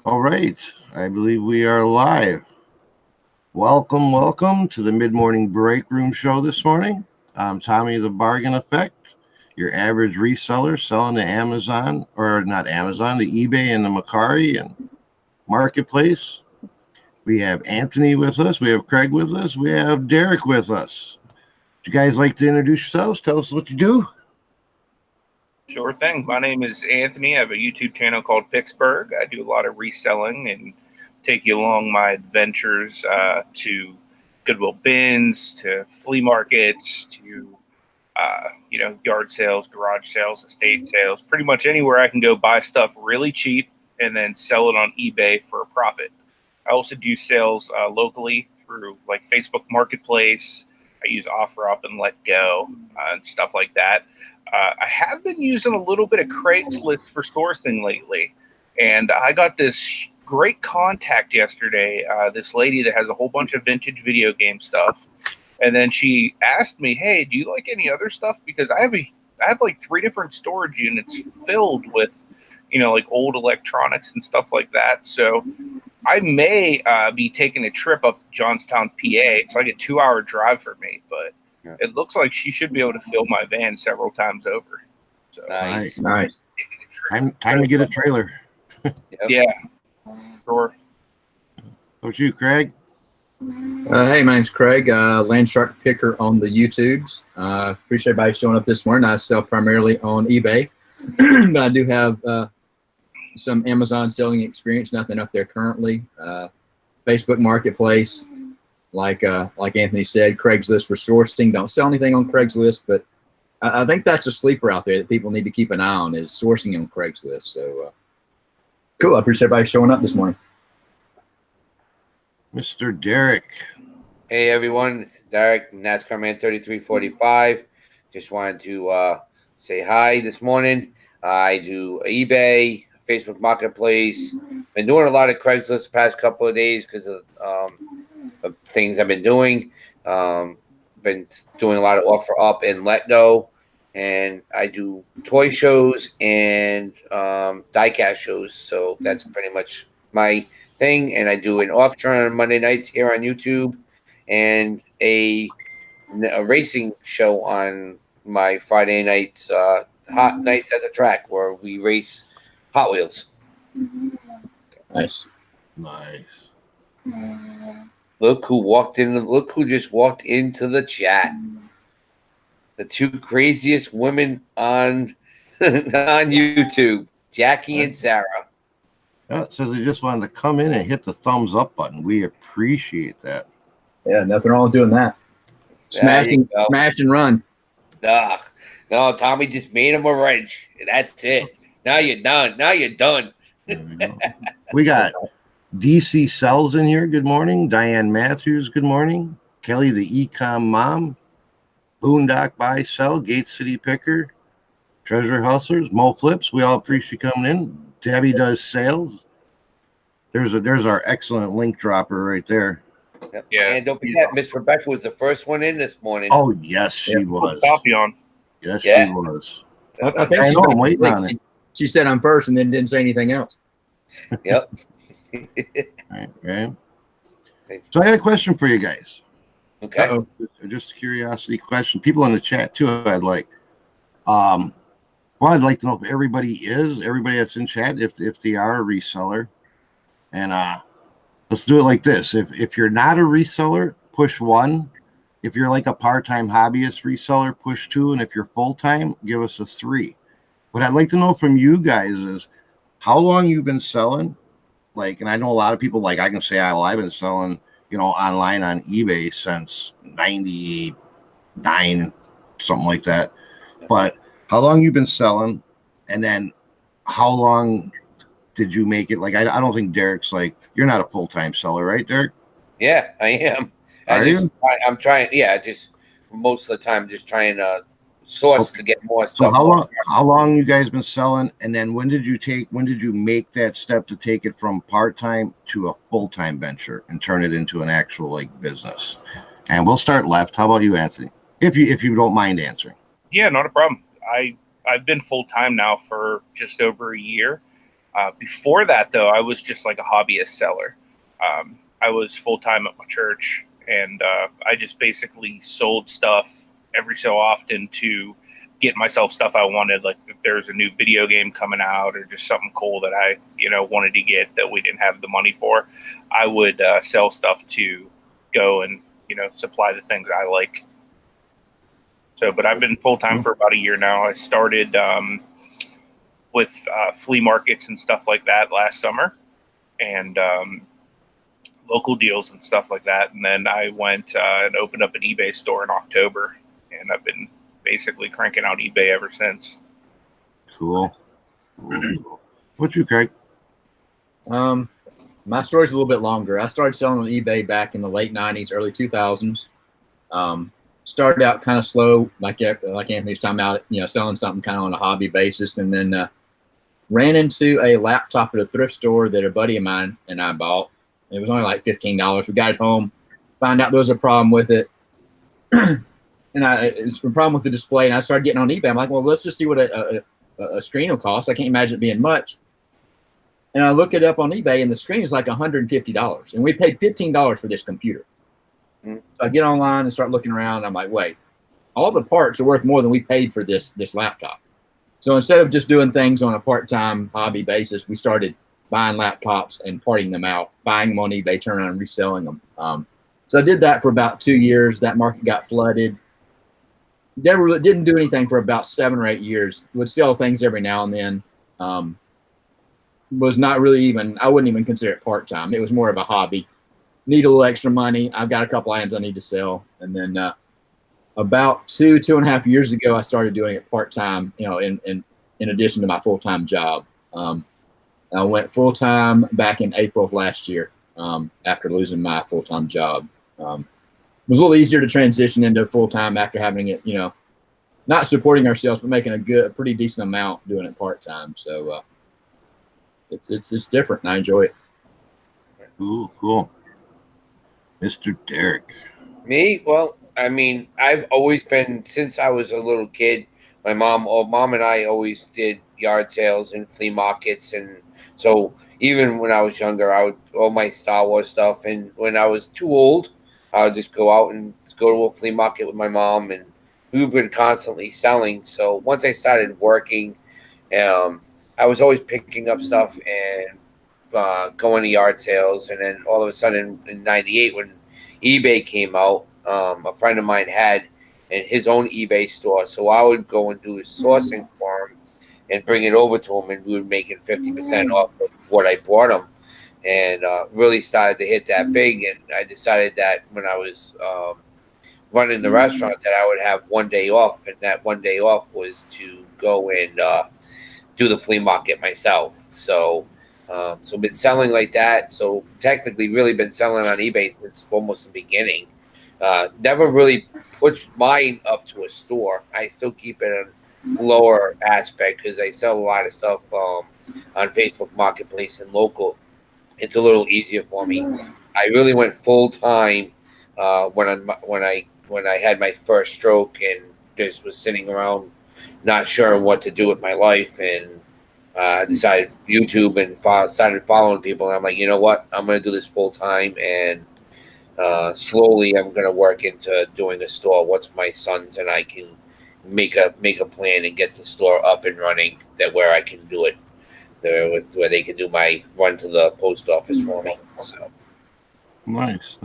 All right, I believe we are live. Welcome to the mid-morning break room show this morning. I'm Tommy the Bargain Effect, your average reseller selling to Amazon, or not Amazon, to eBay and the Macari and Marketplace. We have Anthony with us, we have Craig with us, we have Derek with us. Would you guys like to introduce yourselves? Tell us what you do. Sure thing. My name is Anthony. I have a YouTube channel called Pittsburgh. I do a lot of reselling and take you along my adventures to Goodwill bins, to flea markets, to yard sales, garage sales, estate sales. Pretty much anywhere I can go buy stuff really cheap and then sell it on eBay for a profit. I also do sales locally through like Facebook Marketplace. I use OfferUp and Let Go and stuff like that. I have been using a little bit of Craigslist for sourcing lately, and I got this great contact yesterday. This lady that has a whole bunch of vintage video game stuff, and then she asked me, "Hey, do you like any other stuff? Because I have like 3 different storage units filled with, like old electronics and stuff like that. So I may be taking a trip up to Johnstown, PA. It's like a 2-hour drive for me, but it looks like she should be able to fill my van several times over. So Nice. Time to get a trailer. Yep. yeah, sure. What's you, Craig? Hey, my name's Craig, Land Shark Picker on the YouTubes. Appreciate everybody showing up this morning. I sell primarily on eBay, but I do have some Amazon selling experience, nothing up there currently. Facebook Marketplace, like Anthony said, Craigslist for sourcing. Don't sell anything on Craigslist, but I think that's a sleeper out there that people need to keep an eye on is sourcing on Craigslist. So cool. I appreciate everybody showing up this morning. Mr. Derek. Hey everyone, it's Derek, NASCAR Man 3345. Just wanted to say hi this morning. I do eBay, Facebook Marketplace. Been doing a lot of Craigslist the past couple of days because of things I've been doing. Been doing a lot of OfferUp and Let Go. And I do toy shows and diecast shows. So that's pretty much my thing. And I do an auction on Monday nights here on YouTube and a racing show on my Friday nights, hot nights at the track where we race Hot Wheels. Nice. Look who walked in. Look who just walked into the chat. The 2 craziest women on YouTube, Jackie and Sarah. It says they just wanted to come in and hit the thumbs up button. We appreciate that. Yeah, nothing wrong with doing that. Smash and run. No, Tommy just made him a wrench. That's it. Now you're done. We got DC Sells in here. Good morning. Diane Matthews. Good morning. Kelly, the Ecom Mom. Boondock Buy Sell. Gate City Picker. Treasure Hustlers. Mo Flips. We all appreciate you coming in. Debbie does sales. There's our excellent link dropper right there. Yeah. And don't forget, Miss Rebecca was the first one in this morning. Oh yes, she was. Copy on. Yes, she was. I think I know, I'm waiting on it. She said I'm first and then didn't say anything else. Yep. Right. So I had a question for you guys. Okay. Just a curiosity question. People in the chat too. I'd like to know if everybody that's in chat, if they are a reseller. And let's do it like this. If you're not a reseller, push 1. If you're like a part-time hobbyist reseller, push 2. And if you're full-time, give us a 3. What I'd like to know from you guys is how long you've been selling. Like, and I know a lot of people, like I can say, I've been selling, online on eBay since 99, something like that. But how long you've been selling, and then how long did you make it? Like, I don't think Derek's like, you're not a full-time seller, right, Derek? Yeah, I am. I'm trying. Yeah, just most of the time, just trying to source to get more stuff. So how long you guys been selling, and then when did you make that step to take it from part-time to a full-time venture and turn it into an actual like business? And we'll start left. How about you, Anthony? If you don't mind answering. Yeah, not a problem. I've been full time now for just over a year, Before that, though, I was just like a hobbyist seller. I was full time at my church, and I just basically sold stuff every so often to get myself stuff I wanted. Like if there's a new video game coming out or just something cool that I, wanted to get that we didn't have the money for, I would sell stuff to go and, supply the things I like. So, but I've been full time for about a year now. I started with flea markets and stuff like that last summer, and local deals and stuff like that. And then I went and opened up an eBay store in October, and I've been basically cranking out eBay ever since. Cool. What you, Craig? My story's a little bit longer. I started selling on eBay back in the late 90s, early 2000s. Started out kind of slow, like Anthony's talking about, selling something kind of on a hobby basis, and then ran into a laptop at a thrift store that a buddy of mine and I bought. It was only like $15. We got it home, found out there was a problem with it. And it's a problem with the display, and I started getting on eBay. I'm like, well, let's just see what a screen will cost. I can't imagine it being much. And I look it up on eBay, and the screen is like $150. And we paid $15 for this computer. So I get online and start looking around. I'm like, wait, all the parts are worth more than we paid for this laptop. So instead of just doing things on a part-time hobby basis, we started buying laptops and parting them out, buying them on eBay, turning around and reselling them. So I did that for about 2 years. That market got flooded. Never didn't do anything for about 7 or 8 years. Would sell things every now and then. Was not really even, I wouldn't even consider it part-time. It was more of a hobby. Need a little extra money. I've got a couple items I need to sell. And then about 2.5 years ago, I started doing it part-time, in addition to my full-time job. I went full-time back in April of last year after losing my full-time job. It was a little easier to transition into full-time after having it, not supporting ourselves, but making a pretty decent amount doing it part-time. So it's different, and I enjoy it. Cool. Mr. Derek. Me? Well, I mean, I've always been, since I was a little kid, my mom and I always did yard sales and flea markets. And so even when I was younger, I would all my Star Wars stuff. And when I was too old, I would just go out and go to a flea market with my mom, and we've been constantly selling. So once I started working, I was always picking up stuff and going to yard sales. And then all of a sudden in 98, when eBay came out, a friend of mine had in his own eBay store. So I would go and do his sourcing for him and bring it over to him, and we would make it 50% off of what I brought him. And really started to hit that big. And I decided that when I was running the restaurant that I would have one day off, and that one day off was to go and do the flea market myself. So been selling like that. So technically really been selling on eBay since almost the beginning. Never really pushed mine up to a store. I still keep it a lower aspect because I sell a lot of stuff on Facebook Marketplace and local. It's a little easier for me. I really went full time when I had my first stroke and just was sitting around not sure what to do with my life, and decided YouTube and started following people. And I'm like, you know what? I'm going to do this full time, and slowly I'm going to work into doing a store once my sons and I can make a plan and get the store up and running, that where I can do it there, where they can do my run to the post office for me. So Nice.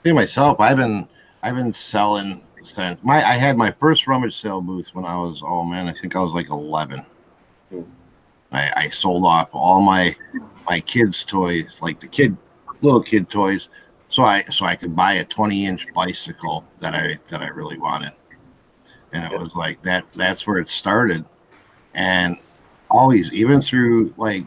Me myself, I've been selling since I had my first rummage sale booth when I was, I think I was like 11. I sold off all my kids' toys, like the little kid toys, so I could buy a 20-inch bicycle that I really wanted. And it was like that's where it started. And always, even through like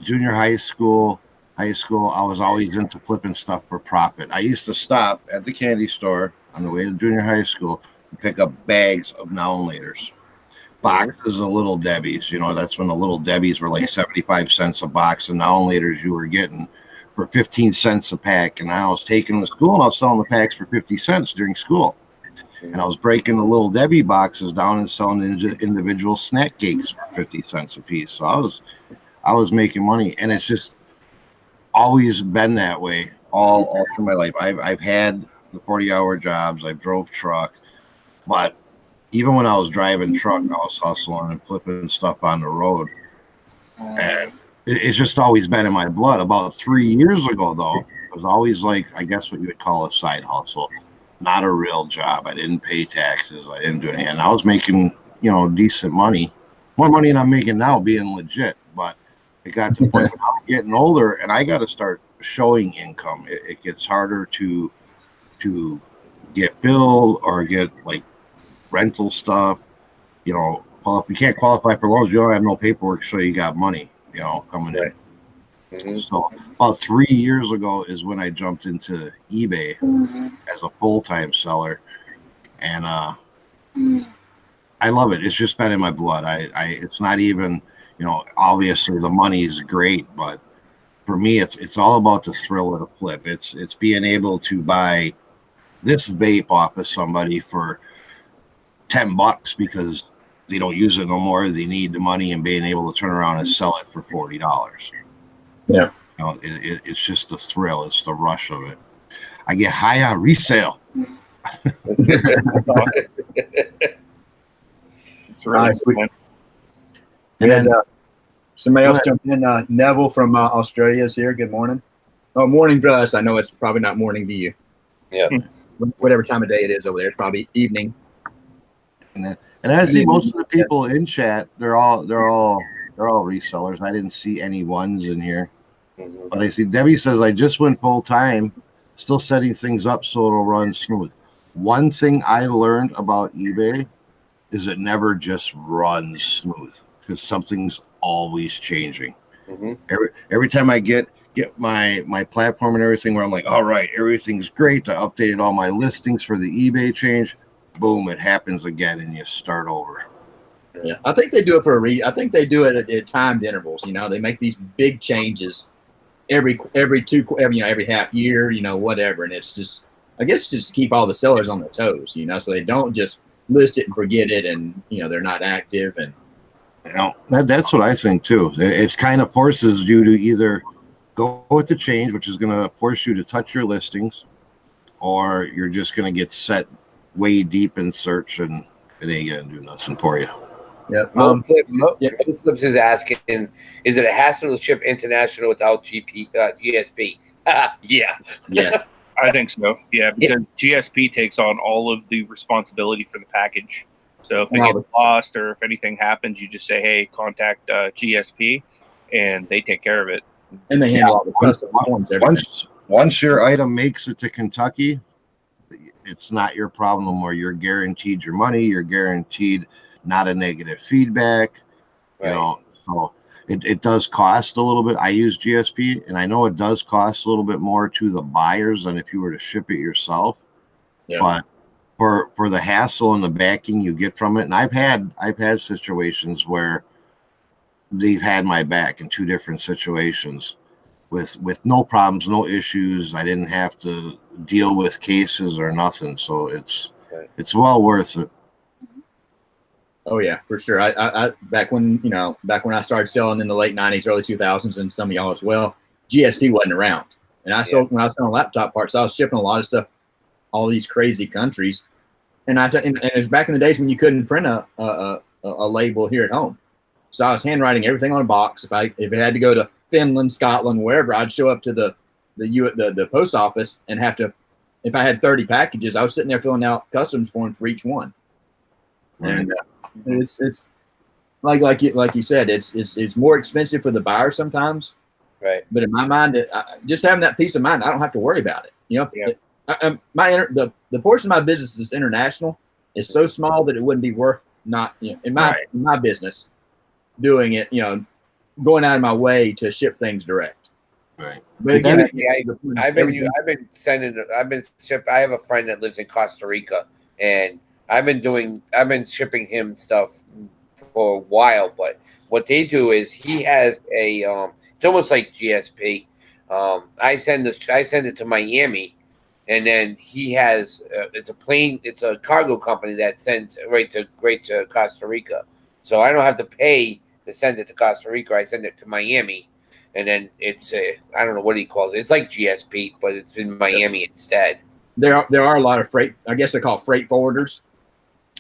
junior high school, I was always into flipping stuff for profit. I used to stop at the candy store on the way to junior high school and pick up bags of now and laters. Boxes of Little Debbie's. That's when the Little Debbie's were like 75 cents a box, and now and laters you were getting for 15 cents a pack. And I was taking them to school, and I was selling the packs for 50 cents during school. and I was breaking the little Debbie boxes down and selling individual snack cakes for 50 cents a piece. So I was making money, and it's just always been that way all through my life. I've had the 40-hour jobs. I drove truck, but even when I was driving truck, I was hustling and flipping stuff on the road, and it's just always been in my blood. About 3 years ago, though, it was always like, I guess what you would call a side hustle, not a real job. I didn't pay taxes. I didn't do anything. And I was making, decent money, more money than I'm making now, being legit. But it got to the point when I'm getting older, and I got to start showing income. It gets harder to get billed or get like rental stuff. If you can't qualify for loans, you don't have no paperwork, so you got money, coming in. Mm-hmm. So about 3 years ago is when I jumped into eBay as a full-time seller, and I love it. It's just been in my blood. It's not even, obviously the money's great, but for me, it's all about the thrill of the flip. It's being able to buy this vape off of somebody for $10 because they don't use it no more. They need the money, and being able to turn around and sell it for $40. Yeah. It's just the thrill. It's the rush of it. I get high on resale. And then somebody else jumped in. Neville from Australia is here. Good morning. Oh, morning to us. I know it's probably not morning to you. Yeah. Whatever time of day it is over there, it's probably evening. And I see most of the people in chat. They're all resellers. I didn't see any ones in here, but I see Debbie says I just went full time, still setting things up so it'll run smooth. One thing I learned about eBay is it never just runs smooth because something's always changing. Every time I get my platform and everything where I'm like, all right, everything's great. I updated all my listings for the eBay change. Boom, it happens again, and you start over. Yeah, I think they do it for I think they do it at timed intervals. They make these big changes every half year, whatever, and it's just, I guess, just keep all the sellers on their toes, so they don't just list it and forget it, and they're not active. And that's what I think too. It kind of forces you to either go with the change, which is going to force you to touch your listings, or you're just going to get set way deep in search, and it ain't going to do nothing for you. Yeah. Flips is asking, is it a hassle to ship international without GSP? Yeah. I think so. Yeah, because GSP takes on all of the responsibility for the package. So if it gets lost or if anything happens, you just say, hey, contact GSP, and they take care of it. And they handle all the custom forms. Once your item makes it to Kentucky, it's not your problem, or you're guaranteed your money. You're guaranteed not a negative feedback. Right. So it does cost a little bit. I use GSP, and I know it does cost a little bit more to the buyers than if you were to ship it yourself. Yeah. But for the hassle and the backing you get from it, and I've had situations where they've had my back in two different situations with no problems, no issues. I didn't have to deal with cases or nothing. So it's well worth it. Oh yeah, for sure. I back when I started selling in the late 90s, early 2000s, and some of y'all as well, GSP wasn't around. And when I was selling laptop parts, I was shipping a lot of stuff, all these crazy countries. And it was back in the days when you couldn't print a label here at home. So I was handwriting everything on a box. If it had to go to Finland, Scotland, wherever, I'd show up to the post office and have to. If I had 30 packages, I was sitting there filling out customs forms for each one. And it's like you said, it's more expensive for the buyer sometimes. Right. But in my mind, just having that peace of mind, I don't have to worry about it. The portion of my business is international. It's so small that it wouldn't be worth not in my business doing it. Going out of my way to ship things direct. Right. But again, I've been shipping. I have a friend that lives in Costa Rica, and I've been shipping him stuff for a while. But what they do is he has it's almost like GSP. I send it to Miami, and then he has it's a cargo company that sends right to Costa Rica. So I don't have to pay to send it to Costa Rica. I send it to Miami, and then it's I don't know what he calls it. It's like GSP, but it's in Miami instead. There are a lot of freight. I guess they're called freight forwarders.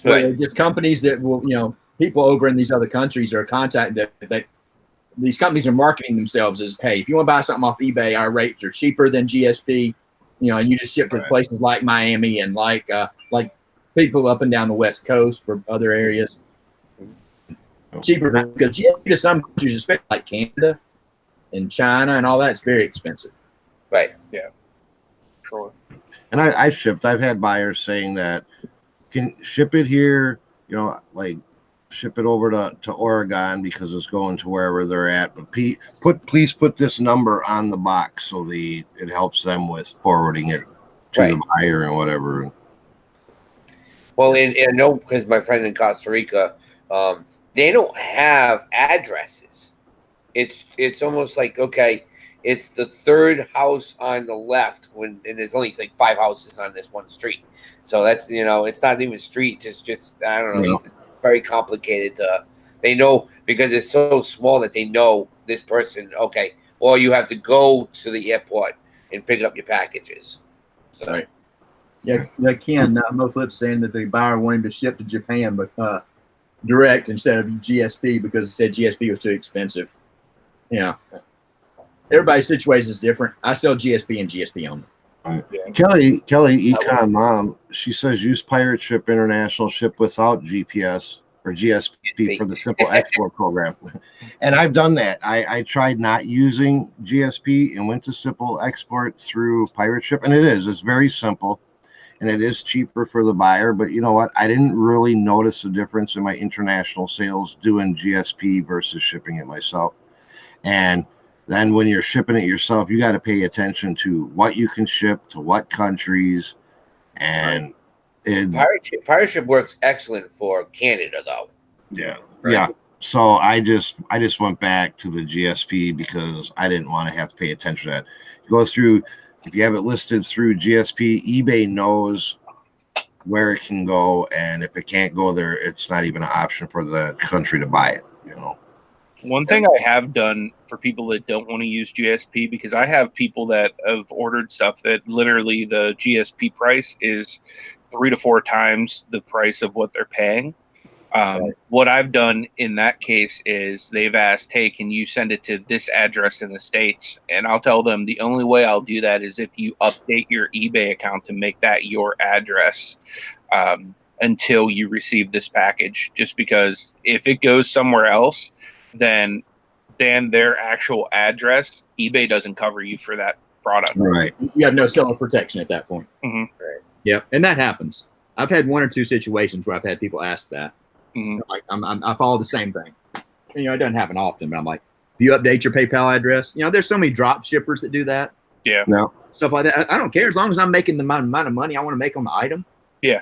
Right. They're just companies that will, people over in these other countries are contacting that these companies are marketing themselves as, hey, if you want to buy something off eBay, our rates are cheaper than GSP, and you just ship to places like Miami and like people up and down the West Coast for other areas. Cheaper because GSP to some countries, especially like Canada and China and all that's very expensive. Right. Yeah. Sure. And I've had buyers saying that can ship it here, like ship it over to Oregon because it's going to wherever they're at. But please put this number on the box so it helps them with forwarding it to the buyer and whatever. Well, and I know because my friend in Costa Rica, they don't have addresses. It's almost like, okay, it's the third house on the left and there's only like 5 houses on this one street. So that's, it's not even streets. It's just, I don't know. It's very complicated. They know because it's so small that they know this person. Okay. Or you have to go to the airport and pick up your packages. So. Right. Yeah. Ken, Mo Flip's saying that the buyer wanted to ship to Japan, but direct instead of GSP because it said GSP was too expensive. Everybody's situation is different. I sell GSP and GSP only. Yeah. Kelly, Econ Mom, she says use Pirate Ship International, ship without GPS or GSP for the simple export program. And I've done that. I tried not using GSP and went to simple export through Pirate Ship, and it's very simple. And it is cheaper for the buyer, but you know what? I didn't really notice a difference in my international sales doing GSP versus shipping it myself. And then when you're shipping it yourself, you got to pay attention to what you can ship to what countries. And Pirate Ship works excellent for Canada, though. Yeah. Right. Yeah. So I just went back to the GSP because I didn't want to have to pay attention to that. You go through. If you have it listed through GSP, eBay knows where it can go, and if it can't go there, it's not even an option for the country to buy it. One thing I have done for people that don't want to use GSP, because I have people that have ordered stuff that literally the GSP price is 3 to 4 times the price of what they're paying. What I've done in that case is they've asked, hey, can you send it to this address in the States? And I'll tell them the only way I'll do that is if you update your eBay account to make that your address until you receive this package. Just because if it goes somewhere else, then their actual address, eBay doesn't cover you for that product. Right. You have no seller protection at that point. Mm-hmm. Right. Yep. And that happens. I've had 1 or 2 situations where I've had people ask that. Mm-hmm. Like I follow the same thing. It doesn't happen often, but I'm like, if you update your PayPal address, there's so many drop shippers that do that. Yeah. No. Stuff like that. I don't care as long as I'm making the amount of money I want to make on the item. Yeah.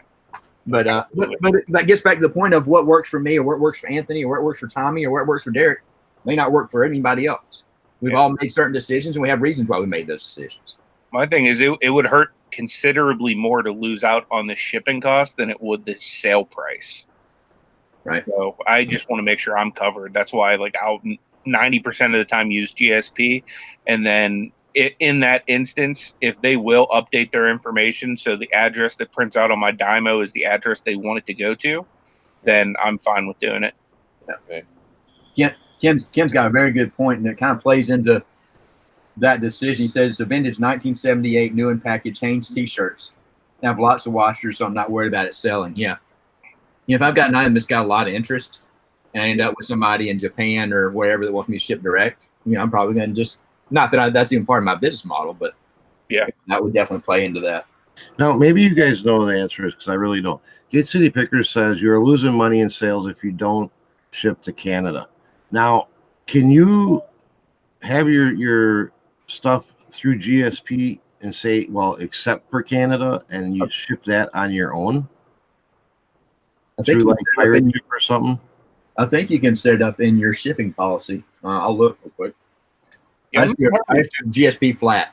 But that gets back to the point of what works for me or what works for Anthony or what works for Tommy or what works for Derek may not work for anybody else. We've all made certain decisions and we have reasons why we made those decisions. My thing is it would hurt considerably more to lose out on the shipping cost than it would the sale price. Right. So I just want to make sure I'm covered. That's why I'll 90% of the time use GSP. And then in that instance, if they will update their information so the address that prints out on my Dymo is the address they want it to go to, then I'm fine with doing it. Yeah. Ken's got a very good point, and it kind of plays into that decision. He says it's a vintage 1978 new and packaged Hanes t-shirts. They have lots of washers, so I'm not worried about it selling. Yeah. If I've got an item that's got a lot of interest and I end up with somebody in Japan or wherever that wants me to ship direct, I'm probably going to just, not that that's even part of my business model, but yeah, that would definitely play into that. Now, maybe you guys know the answer is because I really don't. Gate City Pickers says you're losing money in sales if you don't ship to Canada. Now, can you have your stuff through GSP and say, well, except for Canada, and you ship that on your own? I think through Pirate Ship or something? I think you can set it up in your shipping policy. I'll look real quick. I just do GSP flat,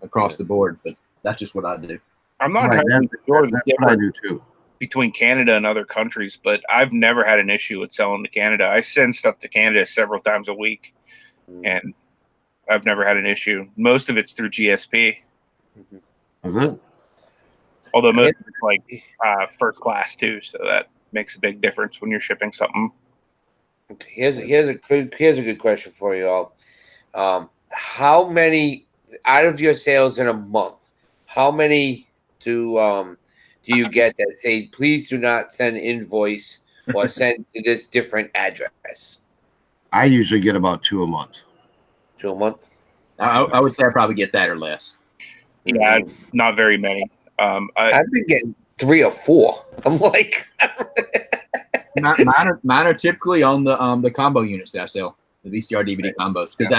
across the board. But That's just what I do. I'm not Right, entirely sure the that's what I difference do too. between Canada and other countries, but I've never had an issue with selling to Canada. I send stuff to Canada several times a week, and I've never had an issue. Most of it's through GSP, Is it? although most of it's like first class too, so that makes a big difference when you're shipping something. Here's a good question for you all. How many out of your sales in a month? How many do you get that say, please do not send invoice or send to this different address? I usually get about 2 a month. 2 a month. I would say I probably get that or less. Yeah, not very many. I've been getting 3 or 4. I'm like, Mine are typically on the combo units that I sell, the VCR DVD combos, because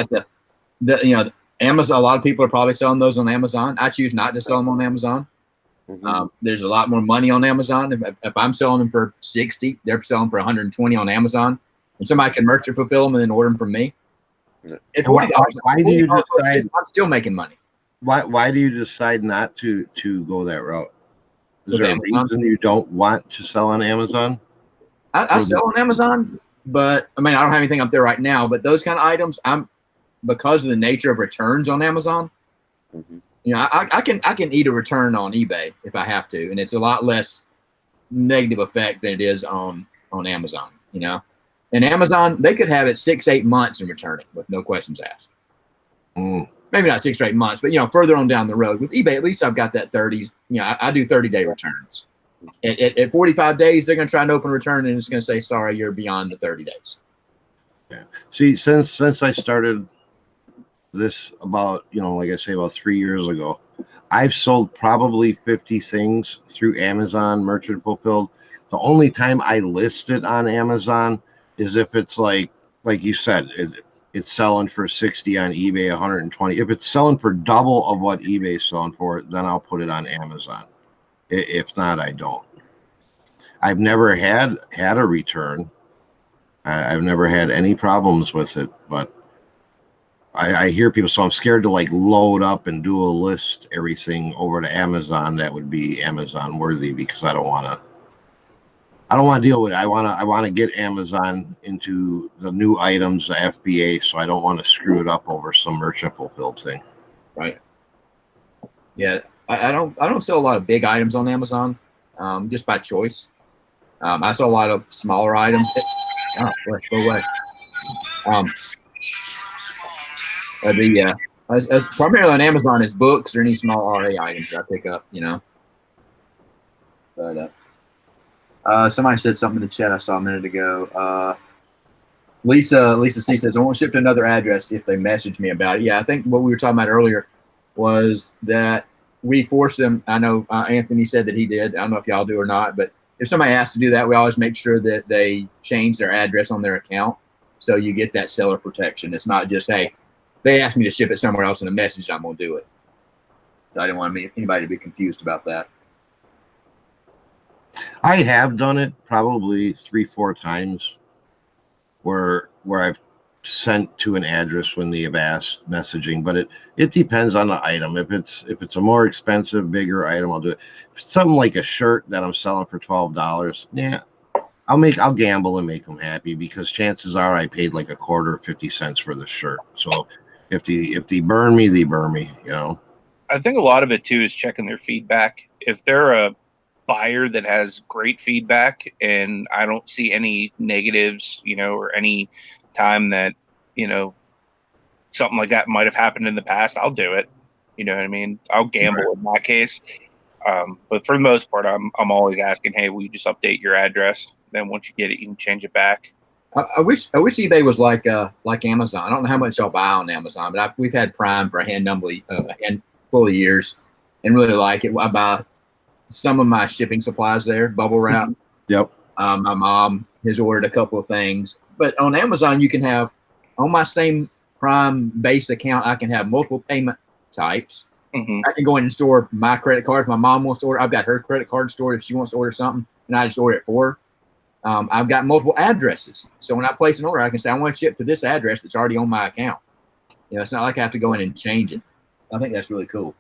that's Amazon. A lot of people are probably selling those on Amazon. I choose not to sell them on Amazon. There's a lot more money on Amazon. If I'm selling them for 60, they're selling for 120 on Amazon, and somebody can merchant fulfill them and then order them from me. At $40, why do you decide? I'm still making money. Why do you decide not to go that route? Is With there Amazon? a reason you don't want to sell on Amazon? I sell on Amazon, but I mean I don't have anything up there right now. But those kind of items, because of the nature of returns on Amazon. I can eat a return on eBay if I have to, and it's a lot less negative effect than it is on Amazon. And Amazon, they could have it 6-8 months and return it with no questions asked. Maybe not 6 or 8 months, but further on down the road with eBay, at least I've got that 30s. I do 30-day returns. At 45 days, they're going to try and open a return, and it's going to say, sorry, you're beyond the 30 days. Yeah. See, since I started this about, like I say, about 3 years ago, I've sold probably 50 things through Amazon merchant fulfilled. The only time I list it on Amazon is if it's like you said, it's selling for 60 on eBay, 120. If it's selling for double of what eBay's selling for, then I'll put it on Amazon. If not, I don't. I've never had a return. I've never had any problems with it, but I hear people, so I'm scared to load up and do a list everything over to Amazon that would be Amazon worthy, because I don't want to deal with it. I want to get Amazon into the new items, the FBA, so I don't want to screw it up over some merchant fulfilled thing. Right. Yeah. I don't sell a lot of big items on Amazon, just by choice. I sell a lot of smaller items. Go away. As primarily on Amazon is books or any small RA items that I pick up, But somebody said something in the chat I saw a minute ago. Lisa C says, I won't ship to another address if they message me about it. Yeah, I think what we were talking about earlier was that we force them. I know Anthony said that he did. I don't know if y'all do or not, but if somebody asks to do that, we always make sure that they change their address on their account, so you get that seller protection. It's not just, hey, they asked me to ship it somewhere else in a message, I'm going to do it. So I didn't want anybody to be confused about that. I have done it probably 3-4 times where I've sent to an address when they have asked messaging, but it depends on the item. If it's a more expensive, bigger item, I'll do it. If it's something like a shirt that I'm selling for $12, yeah, I'll gamble and make them happy, because chances are I paid like a quarter or 50 cents for the shirt. So if they burn me, they burn me, I think a lot of it too is checking their feedback. If they're a buyer that has great feedback and I don't see any negatives, or any time that, something like that might have happened in the past, I'll do it. You know what I mean? I'll gamble in that case. But for the most part, I'm always asking, hey, will you just update your address? Then once you get it, you can change it back. I wish eBay was like Amazon. I don't know how much y'all buy on Amazon, but we've had Prime for a handful of years and really like it. I buy some of my shipping supplies there, bubble wrap. Yep. My mom has ordered a couple of things, but on Amazon you can have, on my same Prime base account, I can have multiple payment types. I can go in and store my credit card if my mom wants to order. I've got her credit card stored if she wants to order something, and I just order it for her. I've got multiple addresses, so when I place an order, I can say I want to ship to this address that's already on my account. It's not like I have to go in and change it. I think that's really cool.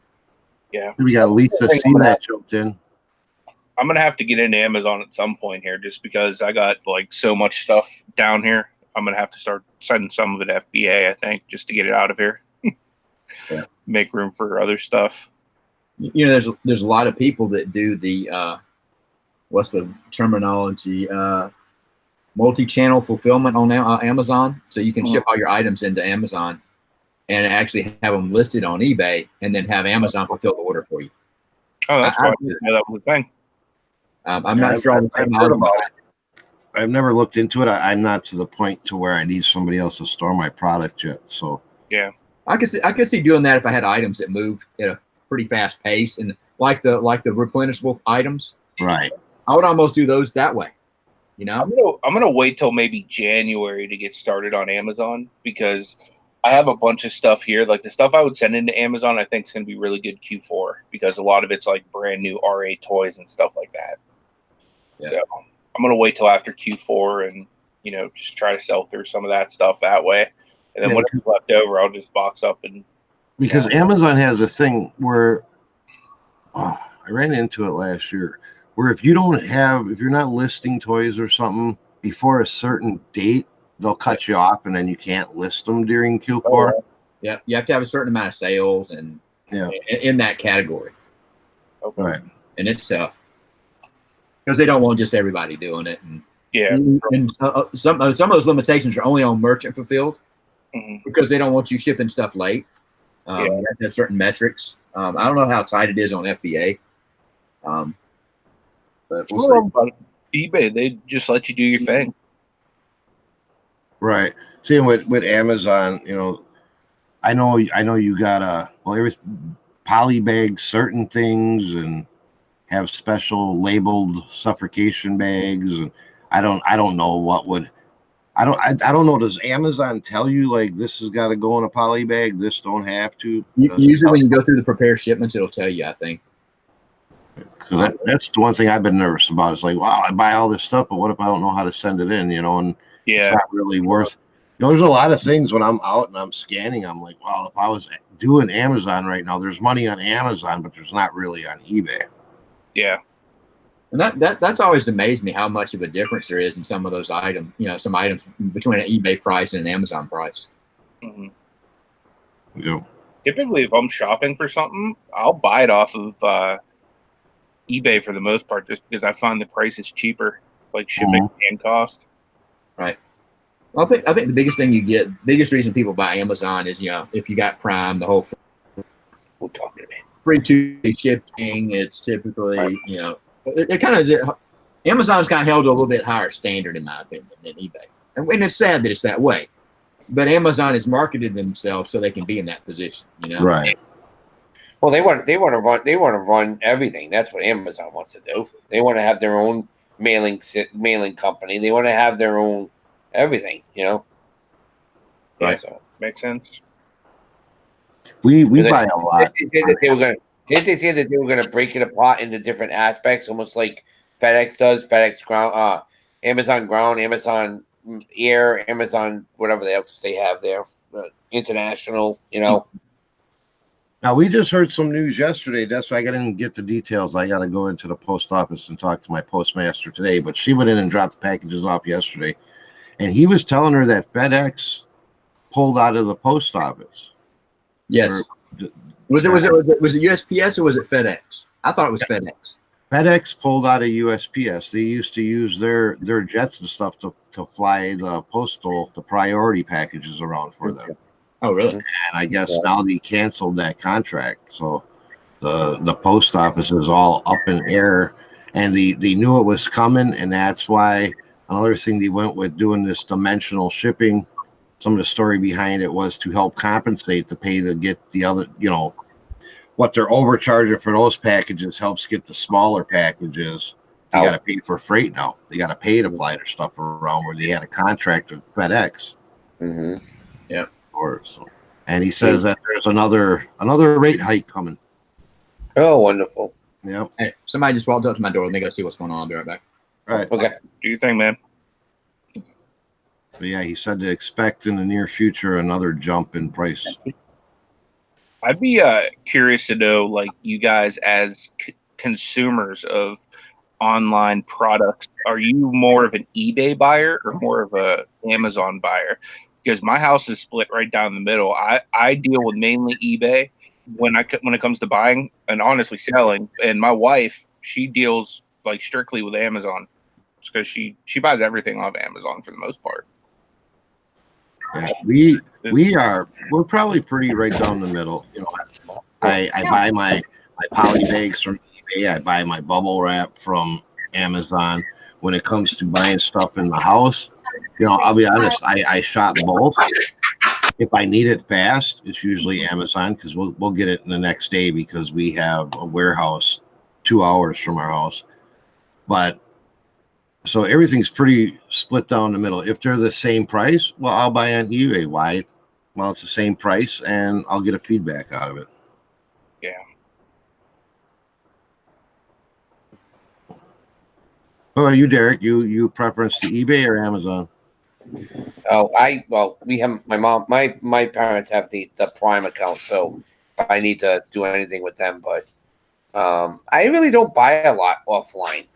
Yeah. We got Lisa C that jumped in. I'm gonna have to get into Amazon at some point here, just because I got like so much stuff down here. I'm gonna have to start sending some of it FBA, I think, just to get it out of here. Yeah. Make room for other stuff. You know, there's a lot of people that do the what's the terminology? Multi-channel fulfillment on Amazon, so you can ship all your items into Amazon and actually have them listed on eBay, and then have Amazon fulfill the order for you. Oh, that's why I didn't know that was a thing. I'm not sure all the technology. I've never looked into it. I'm not to the point to where I need somebody else to store my product yet. So yeah, I could see doing that if I had items that moved at a pretty fast pace, and like the replenishable items. Right. I would almost do those that way. You know, I'm gonna wait till maybe January to get started on Amazon, because I have a bunch of stuff here. Like the stuff I would send into Amazon, I think is gonna be really good Q4, because a lot of it's like brand new RA toys and stuff like that. Yeah. So I'm gonna wait till after Q4 and just try to sell through some of that stuff that way, and then whatever's left over, I'll just box up and. Because Amazon has a thing where I ran into it last year, where if you're not listing toys or something before a certain date, they'll cut you off, and then you can't list them during Q4. Yeah, you have to have a certain amount of sales and in that category. Okay. Right. And it's tough because they don't want just everybody doing it. And some of those limitations are only on merchant fulfilled, because they don't want you shipping stuff late. You have to have certain metrics. I don't know how tight it is on FBA. But we'll see. eBay, they just let you do your thing. Right. See, with Amazon, I know you gotta every polybag certain things and have special labeled suffocation bags, and I don't know what would. I don't know. Does Amazon tell you like this has got to go in a poly bag? This don't have to. Usually, when you go through the prepare shipments, it'll tell you. I think. So that's the one thing I've been nervous about. It's like, wow, I buy all this stuff, but what if I don't know how to send it in? And it's not really worth. There's a lot of things when I'm out and I'm scanning. I'm like, well, if I was doing Amazon right now, there's money on Amazon, but there's not really on eBay. Yeah. And that's always amazed me how much of a difference there is in some of those items. Some items between an eBay price and an Amazon price. Mm-hmm. Yeah. Typically, if I'm shopping for something, I'll buy it off of eBay for the most part, just because I find the price is cheaper, like shipping and cost. Right. Well, I think the biggest reason people buy Amazon is if you got Prime, the whole we'll talk in a minute. free 2-day shipping. It's typically it kind of Amazon's kind of held to a little bit higher standard in my opinion than eBay, and it's sad that it's that way. But Amazon has marketed themselves so they can be in that position, Right. Well, they want to run everything. That's what Amazon wants to do. They want to have their own mailing company. They want to have their own everything, Right. So makes sense. We buy a lot. Didn't they say that they were gonna break it apart into different aspects, almost like FedEx does? FedEx Ground, Amazon Ground, Amazon Air, Amazon whatever else they have there, international. Now, we just heard some news yesterday. That's why I didn't get the details. I got to go into the post office and talk to my postmaster today. But she went in and dropped the packages off yesterday. And he was telling her that FedEx pulled out of the post office. Yes. Was it USPS or was it FedEx? I thought it was FedEx. FedEx pulled out of USPS. They used to use their jets and stuff to fly the priority packages around for them. Oh, really? And I guess now they canceled that contract. So the post office is all up in air, and they knew it was coming, and that's why another thing they went with doing this dimensional shipping. Some of the story behind it was to help compensate to pay to get the other, what they're overcharging for those packages helps get the smaller packages. They got to pay for freight now. They got to pay to fly their stuff around where they had a contract with FedEx. Mm-hmm. Yeah. And he says that there's another rate hike coming. Oh, wonderful. Yeah. Hey, somebody just walked up to my door. Let me go see what's going on. I'll be right back. Right. Okay. Do you think, man? But yeah, he said to expect in the near future another jump in price. I'd be curious to know, like, you guys as consumers of online products, are you more of an eBay buyer or more of a Amazon buyer? Because my house is split right down the middle. I deal with mainly eBay when it comes to buying and honestly selling, and my wife, she deals like strictly with Amazon because she buys everything off Amazon for the most part. Yeah, we're probably pretty right down the middle. You know, I buy my poly bags from eBay. I buy my bubble wrap from Amazon. When it comes to buying stuff in the house, you know, I'll be honest, I shop both. If I need it fast, it's usually Amazon because we'll get it in the next day because we have a warehouse 2 hours from our house. But so everything's pretty split down the middle. If they're the same price, well, I'll buy on eBay. Why? Well, it's the same price, and I'll get a feedback out of it. Yeah. How are you, Derek? You preference to eBay or Amazon? We have my parents have the Prime account, so I need to do anything with them. But I really don't buy a lot offline.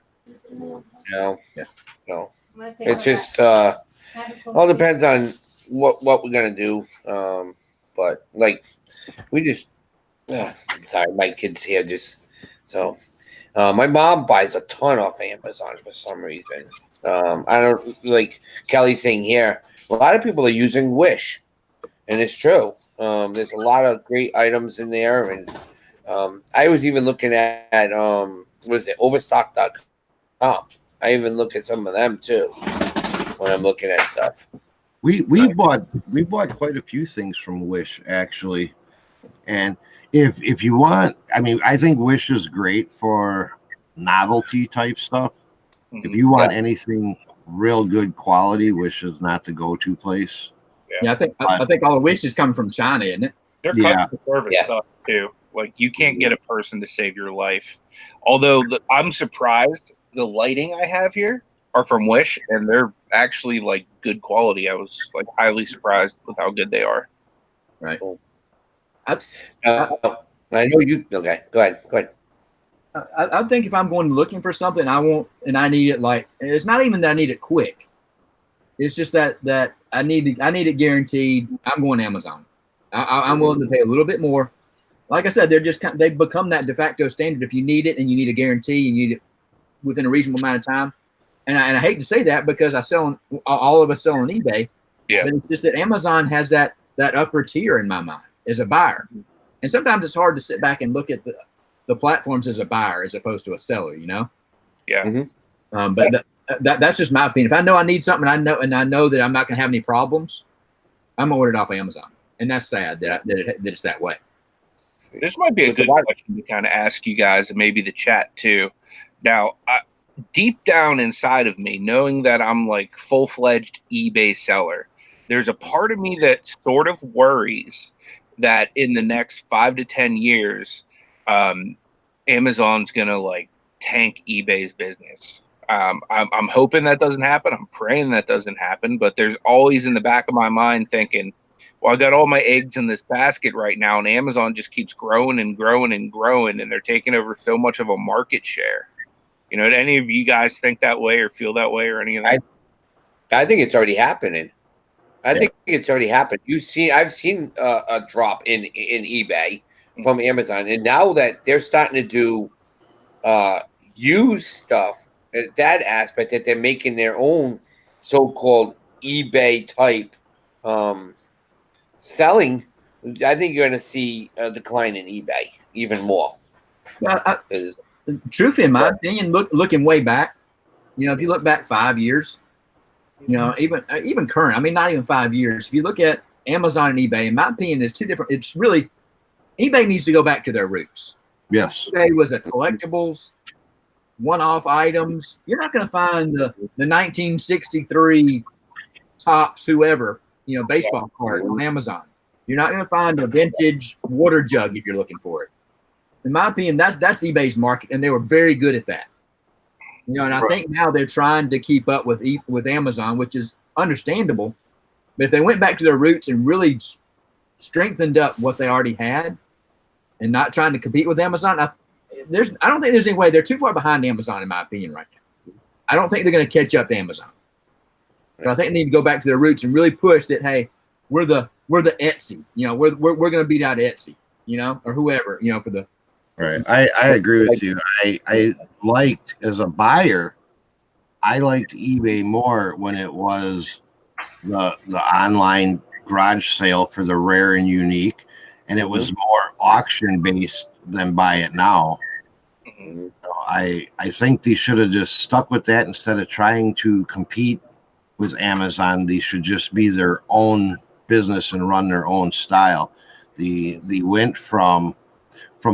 You know, Yeah. No, it's just all depends on what we're gonna do. But like we just, I'm sorry, my kids here just so. My mom buys a ton off Amazon for some reason. I don't like Kelly saying here. A lot of people are using Wish, and it's true. There's a lot of great items in there, and I was even looking at what is it, Overstock.com. I even look at some of them too when I'm looking at stuff. We bought quite a few things from Wish actually, and if you want, I mean, I think Wish is great for novelty type stuff. If you want anything real good quality, Wish is not the go-to place. Yeah, I think all the Wish is coming from China, isn't it? Their customer service sucks too. Like, you can't get a person to save your life. Although I'm surprised the lighting I have here are from Wish, and they're actually like good quality. I was like highly surprised with how good they are. Right. I know you. Okay, go ahead. I think if I'm going looking for something, I need it like, it's not even that I need it quick. It's just that I need it guaranteed. I'm going Amazon. I'm willing to pay a little bit more. Like I said, they've become that de facto standard. If you need it and you need a guarantee, you need it within a reasonable amount of time. And I hate to say that because all of us sell on eBay. Yeah. But it's just that Amazon has that upper tier in my mind as a buyer. And sometimes it's hard to sit back and look at the platforms as a buyer as opposed to a seller, you know? Yeah. Mm-hmm. But that's just my opinion. If I know I need something, I know that I'm not going to have any problems, I'm going to order it off Amazon. And that's sad that it's that way. This might be a good question to kind of ask you guys and maybe the chat too. Now, deep down inside of me, knowing that I'm like full-fledged eBay seller, there's a part of me that sort of worries that in the next 5 to 10 years, Amazon's gonna like tank eBay's business. I'm hoping that doesn't happen. I'm praying that doesn't happen. But there's always in the back of my mind thinking, well, I got all my eggs in this basket right now, and Amazon just keeps growing and growing and growing, and they're taking over so much of a market share. You know, do any of you guys think that way or feel that way or any of that? I think it's already happening. I think it's already happened. I've seen a drop in eBay from Amazon, and now that they're starting to do used stuff, that aspect that they're making their own so-called eBay type selling, I think you're going to see a decline in eBay even more. Well, truthfully, in my opinion, looking way back, you know, if you look back 5 years, you know, even current, I mean, not even 5 years. If you look at Amazon and eBay, in my opinion, it's two different. It's really, eBay needs to go back to their roots. Yes. eBay was a collectibles, one-off items. You're not going to find the 1963 Topps, whoever, you know, baseball card on Amazon. You're not going to find a vintage water jug if you're looking for it. In my opinion, that's eBay's market, and they were very good at that. You know, and I think now they're trying to keep up with Amazon, which is understandable. But if they went back to their roots and really strengthened up what they already had, and not trying to compete with Amazon, I don't think there's any way. They're too far behind Amazon, in my opinion, right now. I don't think they're going to catch up to Amazon. But I think they need to go back to their roots and really push that. Hey, we're the Etsy. We're going to beat out Etsy. Or whoever. For the. Right. I agree with you. I liked, as a buyer, I liked eBay more when it was the online garage sale for the rare and unique, and it was more auction based than buy it now. Mhm. I think they should have just stuck with that instead of trying to compete with Amazon. They should just be their own business and run their own style. They went from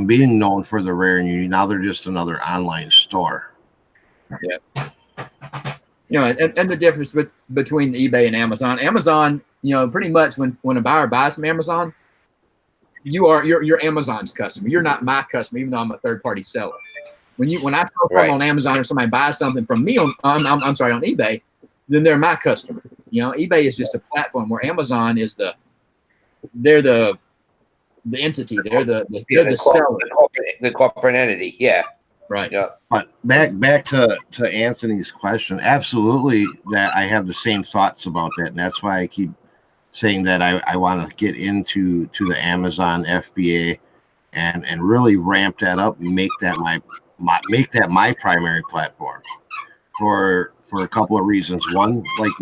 being known for the rare and unique, now they're just another online store. Yeah. And the difference between eBay and Amazon, pretty much when a buyer buys from Amazon, you're Amazon's customer. You're not my customer, even though I'm a third party seller. When I sell something on Amazon, or somebody buys something from me on eBay, then they're my customer. eBay is just a platform, where Amazon is they're the entity. They're the seller. The corporate entity. Yeah. Right. Yeah. But back to Anthony's question, absolutely, that I have the same thoughts about that, and that's why I keep saying that I want to get into the Amazon FBA and really ramp that up and make that my primary platform for a couple of reasons. One, like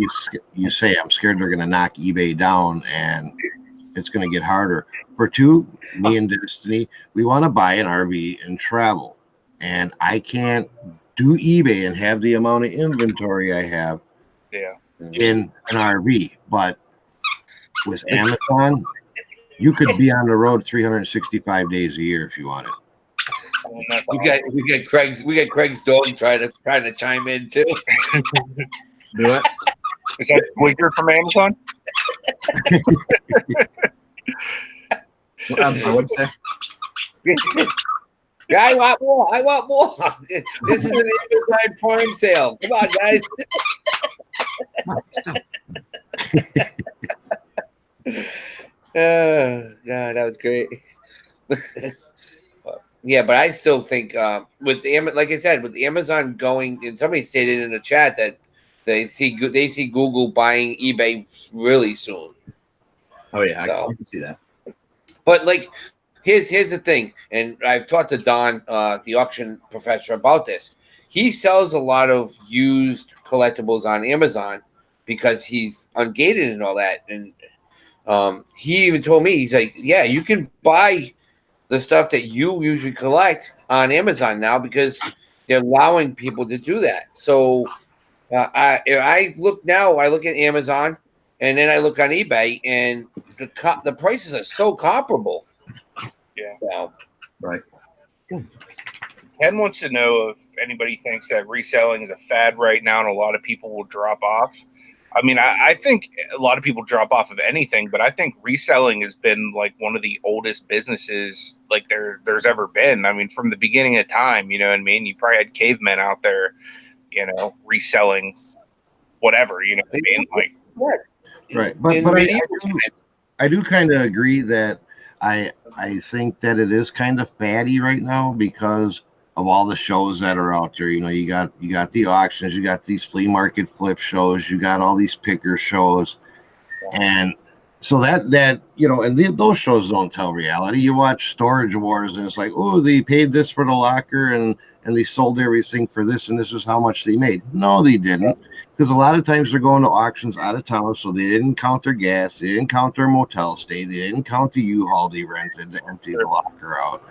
you say, I'm scared they're going to knock eBay down and it's going to get harder. For two, me and Destiny, we want to buy an RV and travel. And I can't do eBay and have the amount of inventory I have in an RV. But with Amazon, you could be on the road 365 days a year if you wanted. We got Craig's dog trying to chime in too. Do it. Is that Squeaker from Amazon? What'd you say? Yeah, I want more. This is an Amazon Prime sale. Come on, guys. Oh, God, that was great. Yeah, but I still think like I said, with Amazon going, and somebody stated in the chat that they see Google buying eBay really soon. Oh yeah, I can see that. But here's the thing, and I've talked to Don, the auction professor, about this. He sells a lot of used collectibles on Amazon because he's ungated and all that. And he even told me, he's like, yeah, you can buy the stuff that you usually collect on Amazon now because they're allowing people to do that. So I look at Amazon and then I look on eBay, and the prices are so comparable. Yeah. So, right. Ken wants to know if anybody thinks that reselling is a fad right now and a lot of people will drop off. I mean, I think a lot of people drop off of anything, but I think reselling has been like one of the oldest businesses like there's ever been. I mean, from the beginning of time, you know what I mean? You probably had cavemen out there, reselling whatever, you know what I mean? Like, right. But I do kind of agree that I think that it is kind of fatty right now because of all the shows that are out there. You got the auctions, you got these flea market flip shows, you got all these picker shows, and so that and those shows don't tell reality. You watch Storage Wars and it's like, oh, they paid this for the locker and they sold everything for this and this is how much they made. No, they didn't, because a lot of times they're going to auctions out of town, so they didn't count their gas, they didn't count their motel stay, they didn't count the U-Haul they rented to empty the locker out.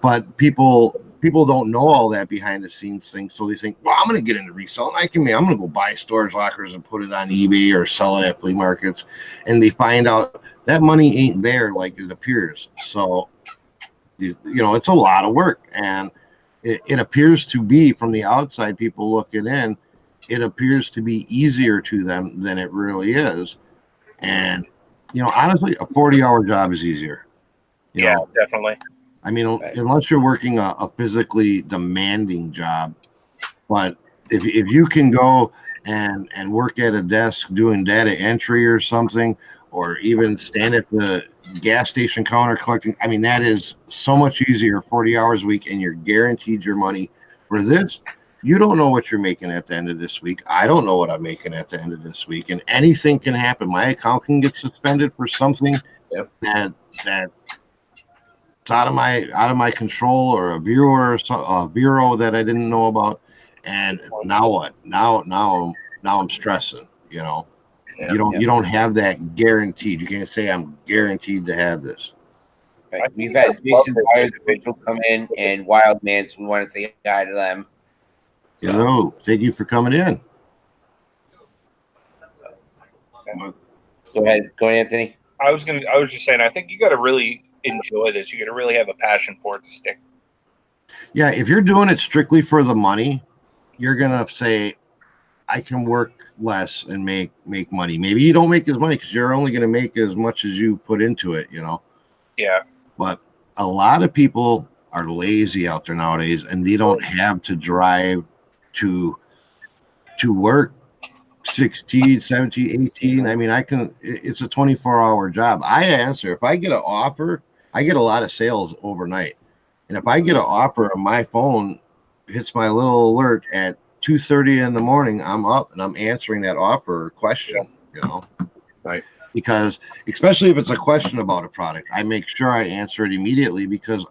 But people don't know all that behind the scenes things, so they think, well, I'm going to get into reselling. I'm going to go buy storage lockers and put it on eBay or sell it at flea markets, and they find out that money ain't there like it appears. So, it's a lot of work, and it appears to be, from the outside people looking in, it appears to be easier to them than it really is. And honestly, a 40-hour job is easier. Yeah, definitely. I mean, unless you're working a physically demanding job, but if you can go and work at a desk doing data entry or something, or even stand at the gas station counter collecting. I mean, that is so much easier 40 hours a week, and you're guaranteed your money. For this, you don't know what you're making at the end of this week. I don't know what I'm making at the end of this week, and anything can happen. My account can get suspended for something that's out of my control, or a bureau that I didn't know about. And now what? Now I'm stressing. You know, you don't have that guaranteed. You can't say I'm guaranteed to have this. Right. We've had Jason Byers official come in and Wild Man, so we want to say hi to them. So. Hello, thank you for coming in. So. Go ahead, Anthony. I was just saying, I think you got to really enjoy this. You got to really have a passion for it to stick. Yeah, if you're doing it strictly for the money, you're gonna say, I can work less and make money. Maybe you don't make as money because you're only gonna make as much as you put into it, you know. Yeah. But a lot of people are lazy out there nowadays, and they don't have to drive to work 16, 17, 18. I mean, it's a 24-hour job. I answer. If I get an offer, I get a lot of sales overnight. And if I get an offer on my phone, hits my little alert at 2:30 in the morning, I'm up and I'm answering that offer or question, you know. Right. Because especially if it's a question about a product, I make sure I answer it immediately, because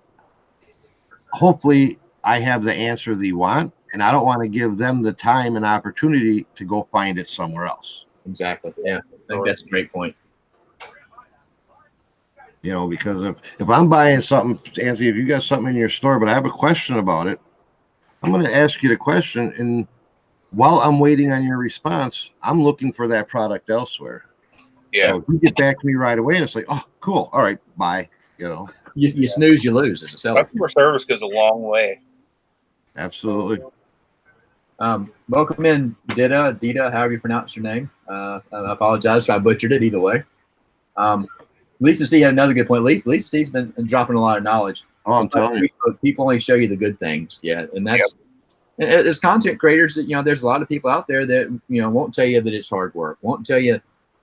hopefully I have the answer they want, and I don't want to give them the time and opportunity to go find it somewhere else. Exactly. Yeah, I think that's a great point. You know, because if I'm buying something, Anthony, if you got something in your store, but I have a question about it, I'm going to ask you the question, and while I'm waiting on your response, I'm looking for that product elsewhere. Yeah. So if you get back to me right away, and it's like, oh, cool, all right, bye. You know, you snooze, you lose as a seller. Customer service goes a long way. Absolutely. Welcome in, Dita, however you pronounce your name. I apologize if I butchered it either way. Lisa C had another good point. Lisa C's been dropping a lot of knowledge. Oh, I'm telling you. People only show you the good things. Yeah, and that's and as content creators, that there's a lot of people out there that won't tell you that it's hard work. Won't tell you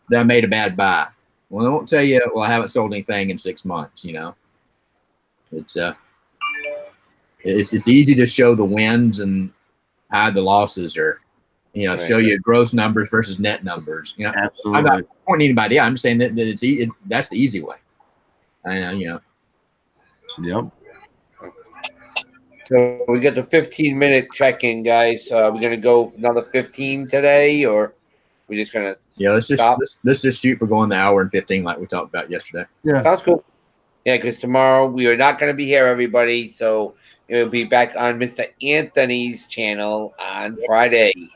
that I made a bad buy. Well, they won't tell you, well, I haven't sold anything in 6 months. It's easy to show the wins and hide the losses, or Right. show you gross numbers versus net numbers. Absolutely. I'm not pointing anybody out. I'm just saying that it's that's the easy way. Yep. So we get the 15-minute check-in, guys. We're gonna go another 15 today, or we're just gonna let's just stop? let's just shoot for going the hour and 15 like we talked about yesterday. Yeah. Sounds cool. Yeah, because tomorrow we are not going to be here, everybody. So it'll be back on Mr. Anthony's channel on Friday.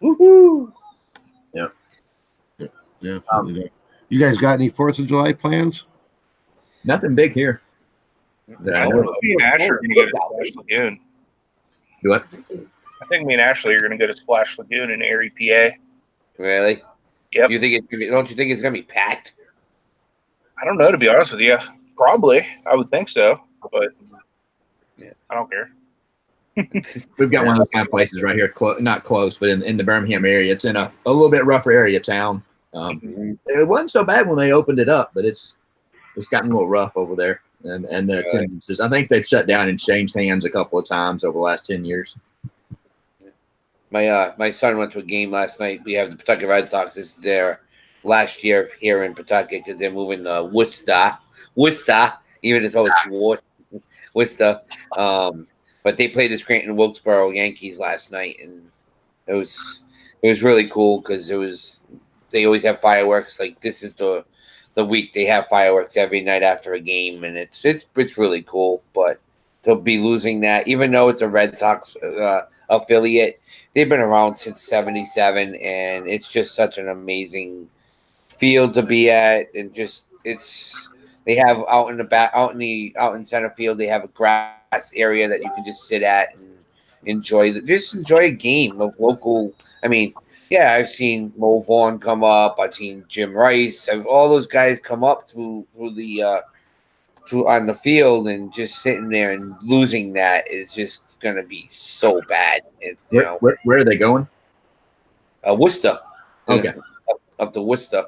Woohoo! Yeah. You guys got any 4th of July plans? Nothing big here. I think me and Ashley are going to go to Splash Lagoon. Do what? I think me and Ashley are going to go to Splash Lagoon in Erie, PA. Really? Yep. Don't you think it's going to be packed? I don't know, to be honest with you. Probably. I would think so, but I don't care. We've got one of those kind of places right here, not close, but in the Birmingham area. It's in a little bit rougher area of town. It wasn't so bad when they opened it up, but it's gotten a little rough over there. And the attendances, I think they've shut down and changed hands a couple of times over the last 10 years. My son went to a game last night. We have the Pawtucket Red Sox. This is their last year here in Pawtucket because they're moving to Worcester, even though it's Worcester. But they played the Scranton Wilkesboro Yankees last night, and it was really cool because they always have fireworks. Like, this is the week they have fireworks every night after a game, and it's really cool. But they'll be losing that, even though it's a Red Sox affiliate. They've been around since '77, and it's just such an amazing field to be at, and they have out in center field, they have a grass area that you can just sit at and enjoy a game of local. I mean, yeah, I've seen Mo Vaughn come up, I've seen Jim Rice, all those guys come up through on the field, and just sitting there and losing that is just going to be so bad. It's where are they going? Worcester. Okay. Up to Worcester.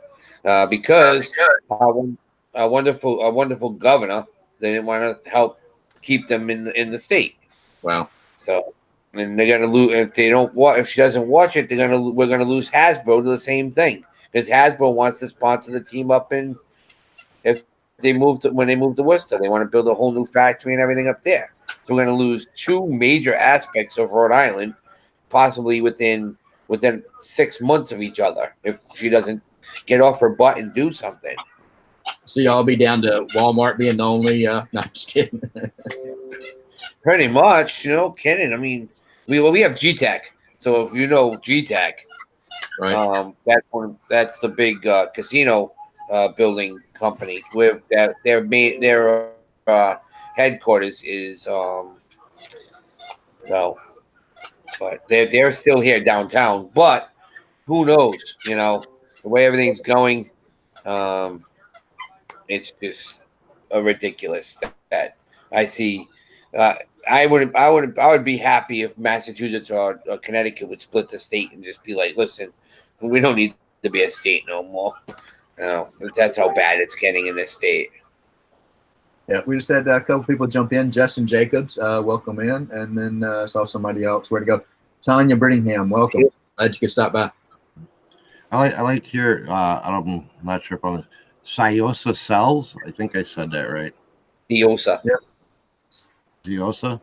because a wonderful governor didn't want to help keep them in the state. Wow. So, and they're gonna lose if they don't. If she doesn't watch it, we're gonna lose Hasbro to the same thing, because Hasbro wants to sponsor the team up in. If when they move to Worcester, they want to build a whole new factory and everything up there. So we're going to lose two major aspects of Rhode Island, possibly within 6 months of each other, if she doesn't get off her butt and do something. So y'all be down to Walmart being the only. No, I'm just kidding. Pretty much, kidding. I mean, we have G-Tech. So if you know G-Tech, Right. that's the big casino building company where their headquarters is. So, but they're still here downtown. But who knows? The way everything's going, it's just ridiculous that I see. I would be happy if Massachusetts or Connecticut would split the state and just be like, listen, we don't need to be a state no more. That's how bad it's getting in this state. Yeah, we just had a couple people jump in. Justin Jacobs, welcome in, and then saw somebody else. Where to go? Tanya Brittingham, welcome. Glad you could stop by. I like your I'm not sure if I'm Ciosa cells. I think I said that right. Ciosa. Yeah. Ciosa.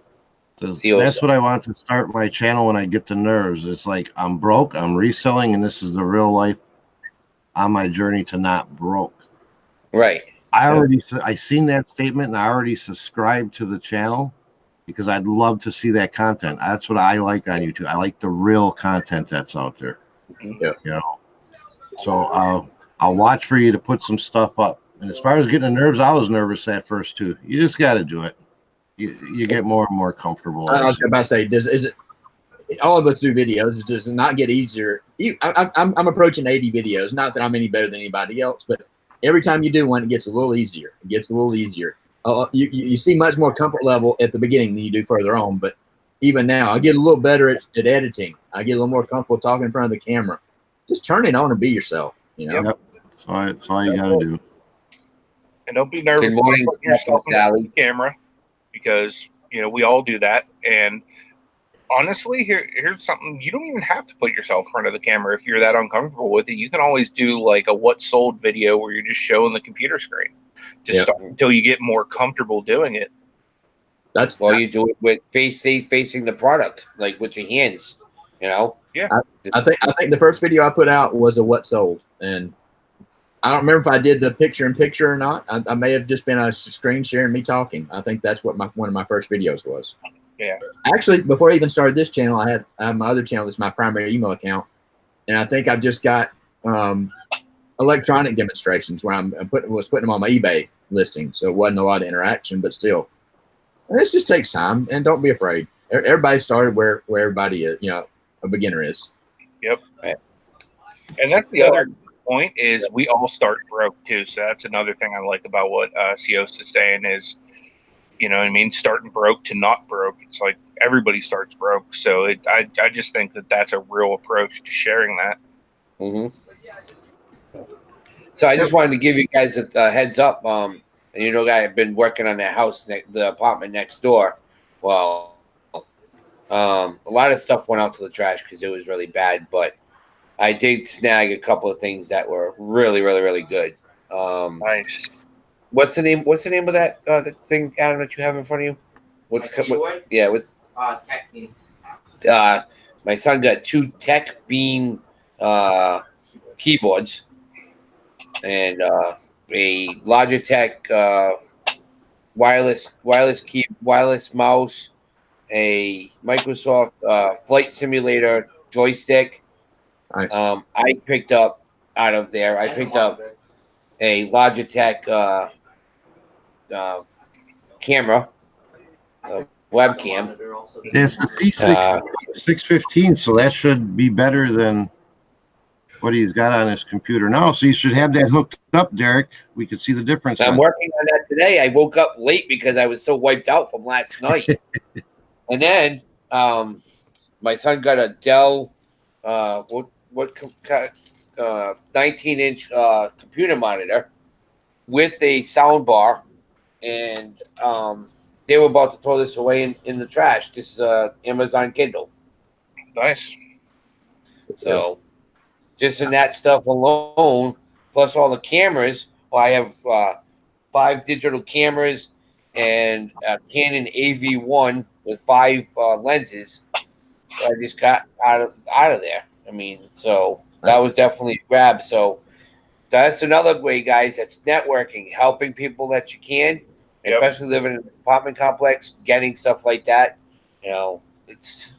Ciosa. That's what I want to start my channel when I get the nerves. It's like I'm broke, I'm reselling, and this is the real life on my journey to not broke. Right. I seen that statement and I already subscribed to the channel because I'd love to see that content. That's what I like on YouTube. I like the real content that's out there. Yeah. So I'll watch for you to put some stuff up. And as far as getting the nerves, I was nervous at first too. You just got to do it. You get more and more comfortable. I was about to say, is it? All of us do videos. Does it not get easier? I'm approaching 80 videos. Not that I'm any better than anybody else, but every time you do one, it gets a little easier. It gets a little easier. You see much more comfort level at the beginning than you do further on. But even now, I get a little better at editing. I get a little more comfortable talking in front of the camera. Just turn it on and be yourself. Yep. That's all you got to do. And don't be nervous. Good morning, putting yourself in Sally. the camera, because we all do that. And honestly, here's something: you don't even have to put yourself in front of the camera if you're that uncomfortable with it. You can always do like a what sold video where you're just showing the computer screen. Just start until you get more comfortable doing it. That's you do it with facing the product, like with your hands. Yeah. I think the first video I put out was a what sold, and I don't remember if I did the picture in picture or not. I may have just been a screen share and me talking. I think that's what one of my first videos was. Yeah. Actually, before I even started this channel, I have my other channel that's my primary email account, and I think I've just got electronic demonstrations where was putting them on my eBay listing, so it wasn't a lot of interaction, but still, this just takes time, and don't be afraid. Everybody started where everybody is, a beginner is. Yep. And that's the other point is we all start broke too. So that's another thing I like about what Cios is saying is, starting broke to not broke. It's like everybody starts broke. So I just think that that's a real approach to sharing that. Mm-hmm. So I just wanted to give you guys a heads up. I've been working on that house, the apartment next door. Well, a lot of stuff went out to the trash because it was really bad, but I did snag a couple of things that were really, really, really good. Nice. What's the name of that the thing, Adam, that you have in front of you? Tech Beam. My son got 2 Tech Beam keyboards and a Logitech wireless mouse, a Microsoft Flight Simulator joystick. Nice. I picked up out of there. I picked up a Logitech camera, webcam. It's the C615, so that should be better than what he's got on his computer now. So you should have that hooked up, Derek. We could see the difference. I'm working on that today. I woke up late because I was so wiped out from last night. And then my son got a Dell. 19-inch computer monitor with a sound bar, and they were about to throw this away in the trash. This is a Amazon Kindle. Nice. So just in that stuff alone, plus all the cameras, well, I have 5 digital cameras and a Canon AV1 with 5 lenses. I just got out of there. I mean, so that was definitely a grab. So that's another way, guys. That's networking, helping people that you can, Yep. especially living in an apartment complex, getting stuff like that. You know, it's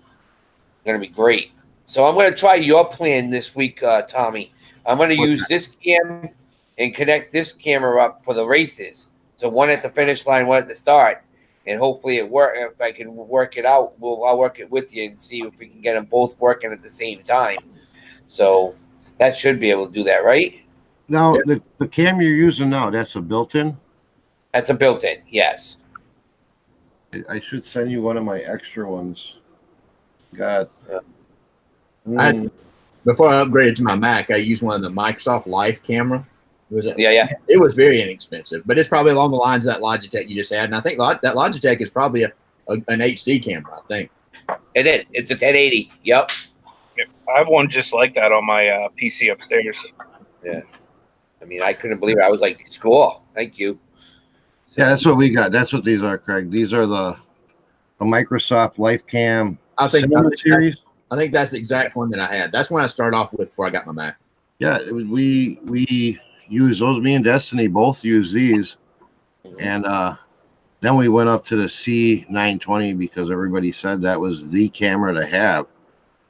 going to be great. So I'm going to try your plan this week, Tommy. I'm going to use this cam and connect this camera up for the races. So one at the finish line, one at the start, and hopefully it work. If I can work it out, I'll work it with you and see if we can get them both working at the same time. So that should be able to do that, right? Now, the cam you're using now, that's a built-in? That's a built-in, yes. I should send you one of my extra ones. God. Before I upgraded to my Mac, I used one of the Microsoft Live camera. Yeah. It was very inexpensive, but it's probably along the lines of that Logitech you just had. And I think that Logitech is probably an HD camera, I think. It is. It's a 1080. Yep. I have one just like that on my PC upstairs. Yeah. I mean, I couldn't believe it. I was like, "Cool, thank you." So, Yeah, that's what we got. That's what these are, Craig. These are the Microsoft LifeCam series. I think that's the exact one that I had. That's when I started off with before I got my Mac. Yeah, we use those. Me and Destiny both use these, and then we went up to the C920 because everybody said that was the camera to have.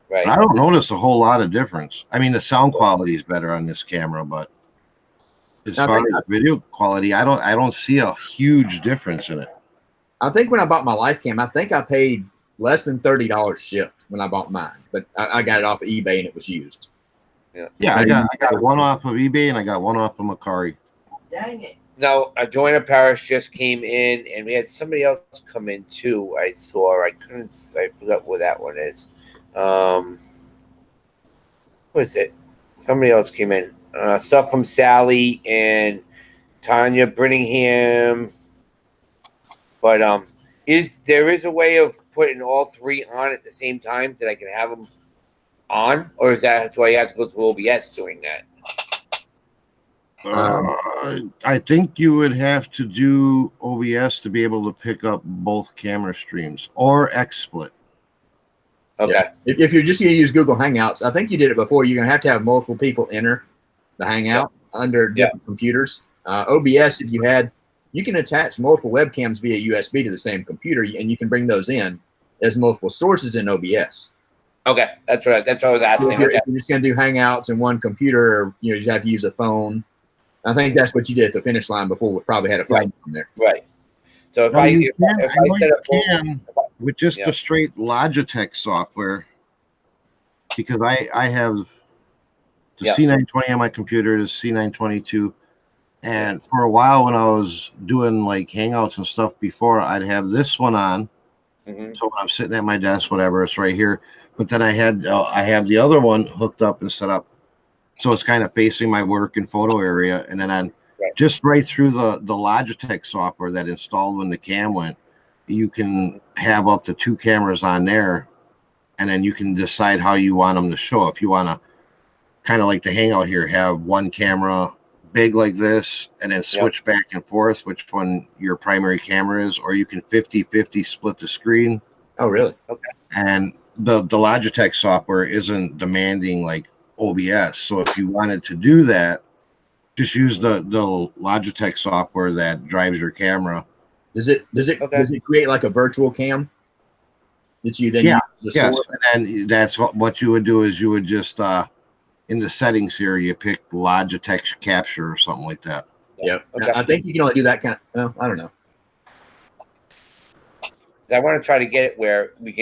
right. I don't notice a whole lot of difference. I mean, the sound quality is better on this camera, but as far as video quality, I don't see a huge difference in it. I think when I bought my LifeCam, I think I paid less than $30 shipped when I bought mine, but I got it off of eBay and it was used. Yeah, I got one off of eBay and I got one off of Macari. Dang it. Now, a Joanna Parrish just came in, and we had somebody else come in too. I forgot what that one is. What is it? Somebody else came in. Stuff from Sally and Tanya Brittingham. But there is a way of putting all 3 on at the same time that I can have them on, or do I have to go through OBS doing that? I think you would have to do OBS to be able to pick up both camera streams or XSplit. Okay. Yeah. If you're just going to use Google Hangouts, I think you did it before. You're going to have multiple people enter the Hangout under different computers. OBS, if you can attach multiple webcams via USB to the same computer, and you can bring those in as multiple sources in OBS. Okay, that's what I was asking. So if you're just going to do Hangouts in one computer, or you have to use a phone. I think that's what you did at the finish line before. We probably had a phone on there. Right. So if Well, I you set up can with just the straight Logitech software, because I have the C920 on my computer, the C922, and for a while when I was doing like Hangouts and stuff before, I'd have this one on. So when I'm sitting at my desk, whatever, it's right here. But then I have the other one hooked up and set up, so it's kind of facing my work and photo area, and then on just right through the Logitech software that installed when the cam went, you can have up to 2 cameras on there, and then you can decide how you want them to show. If you want to kind of like the Hangout here, have one camera big like this and then switch back and forth which one your primary camera is, or you can 50-50 split the screen. Oh, really? Okay. And the Logitech software isn't demanding like OBS, so if you wanted to do that, just use the Logitech software that drives your camera. Does it create like a virtual cam that you then use the source? And then that's what you would do is you would just in the settings here you pick Logitech capture or something like that. Yep. Okay. I think you can only do that kind of, I don't know. I want to try to get it where you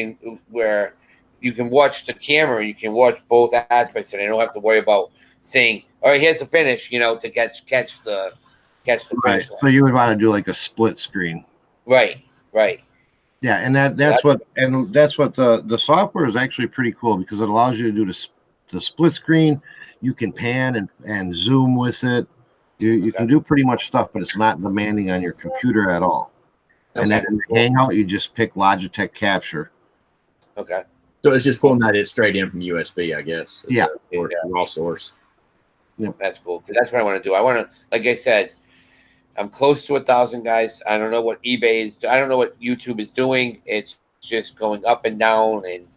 can watch the camera, you can watch both aspects, and I don't have to worry about saying, "All right, here's the finish," to catch the finish line. So you would want to do like a split screen. Right. Yeah, and that's what the software is actually pretty cool because it allows you to do the split screen. You can pan and zoom with it. You can do pretty much stuff, but it's not demanding on your computer at all. And then in Hangout, you just pick Logitech Capture. Okay. So it's just pulling that straight in from USB, I guess. It's raw source. Yep. That's cool. 'Cause that's what I want to do. I want to, like I said, I'm close to 1,000 guys. I don't know what eBay is. I don't know what YouTube is doing. It's just going up and down, and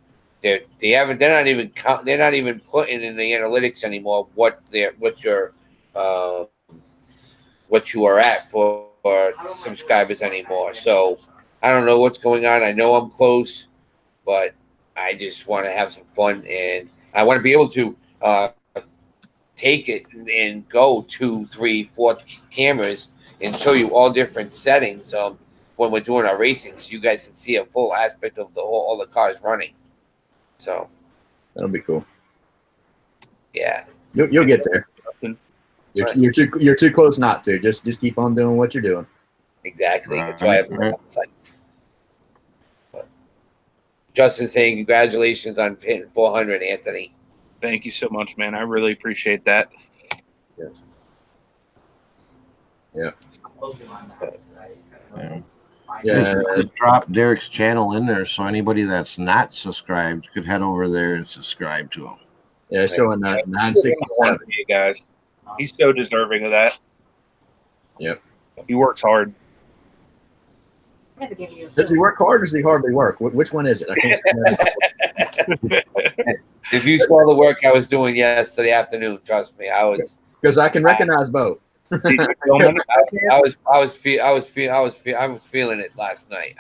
they're not even putting in the analytics anymore what you are at for subscribers anymore. So I don't know what's going on. I know I'm close, but I just want to have some fun, and I want to be able to take it and go 2, 3, 4 cameras and show you all different settings when we're doing our racing, so you guys can see a full aspect of all the cars running. So that'll be cool. Yeah, you'll get there. You're too close not to. Just keep on doing what you're doing. Exactly. That's why Justin saying congratulations on hitting 400, Anthony. Thank you so much, man. I really appreciate that. Yes. Yeah. Drop Derek's channel in there so anybody that's not subscribed could head over there and subscribe to him. Yeah, showing that 967. Guys, he's so deserving of that. Yep. He works hard. Does he work hard or does he hardly work? Which one is it? I can't If you saw the work I was doing yesterday afternoon, trust me, I was, because I can recognize both. I was feeling it last night.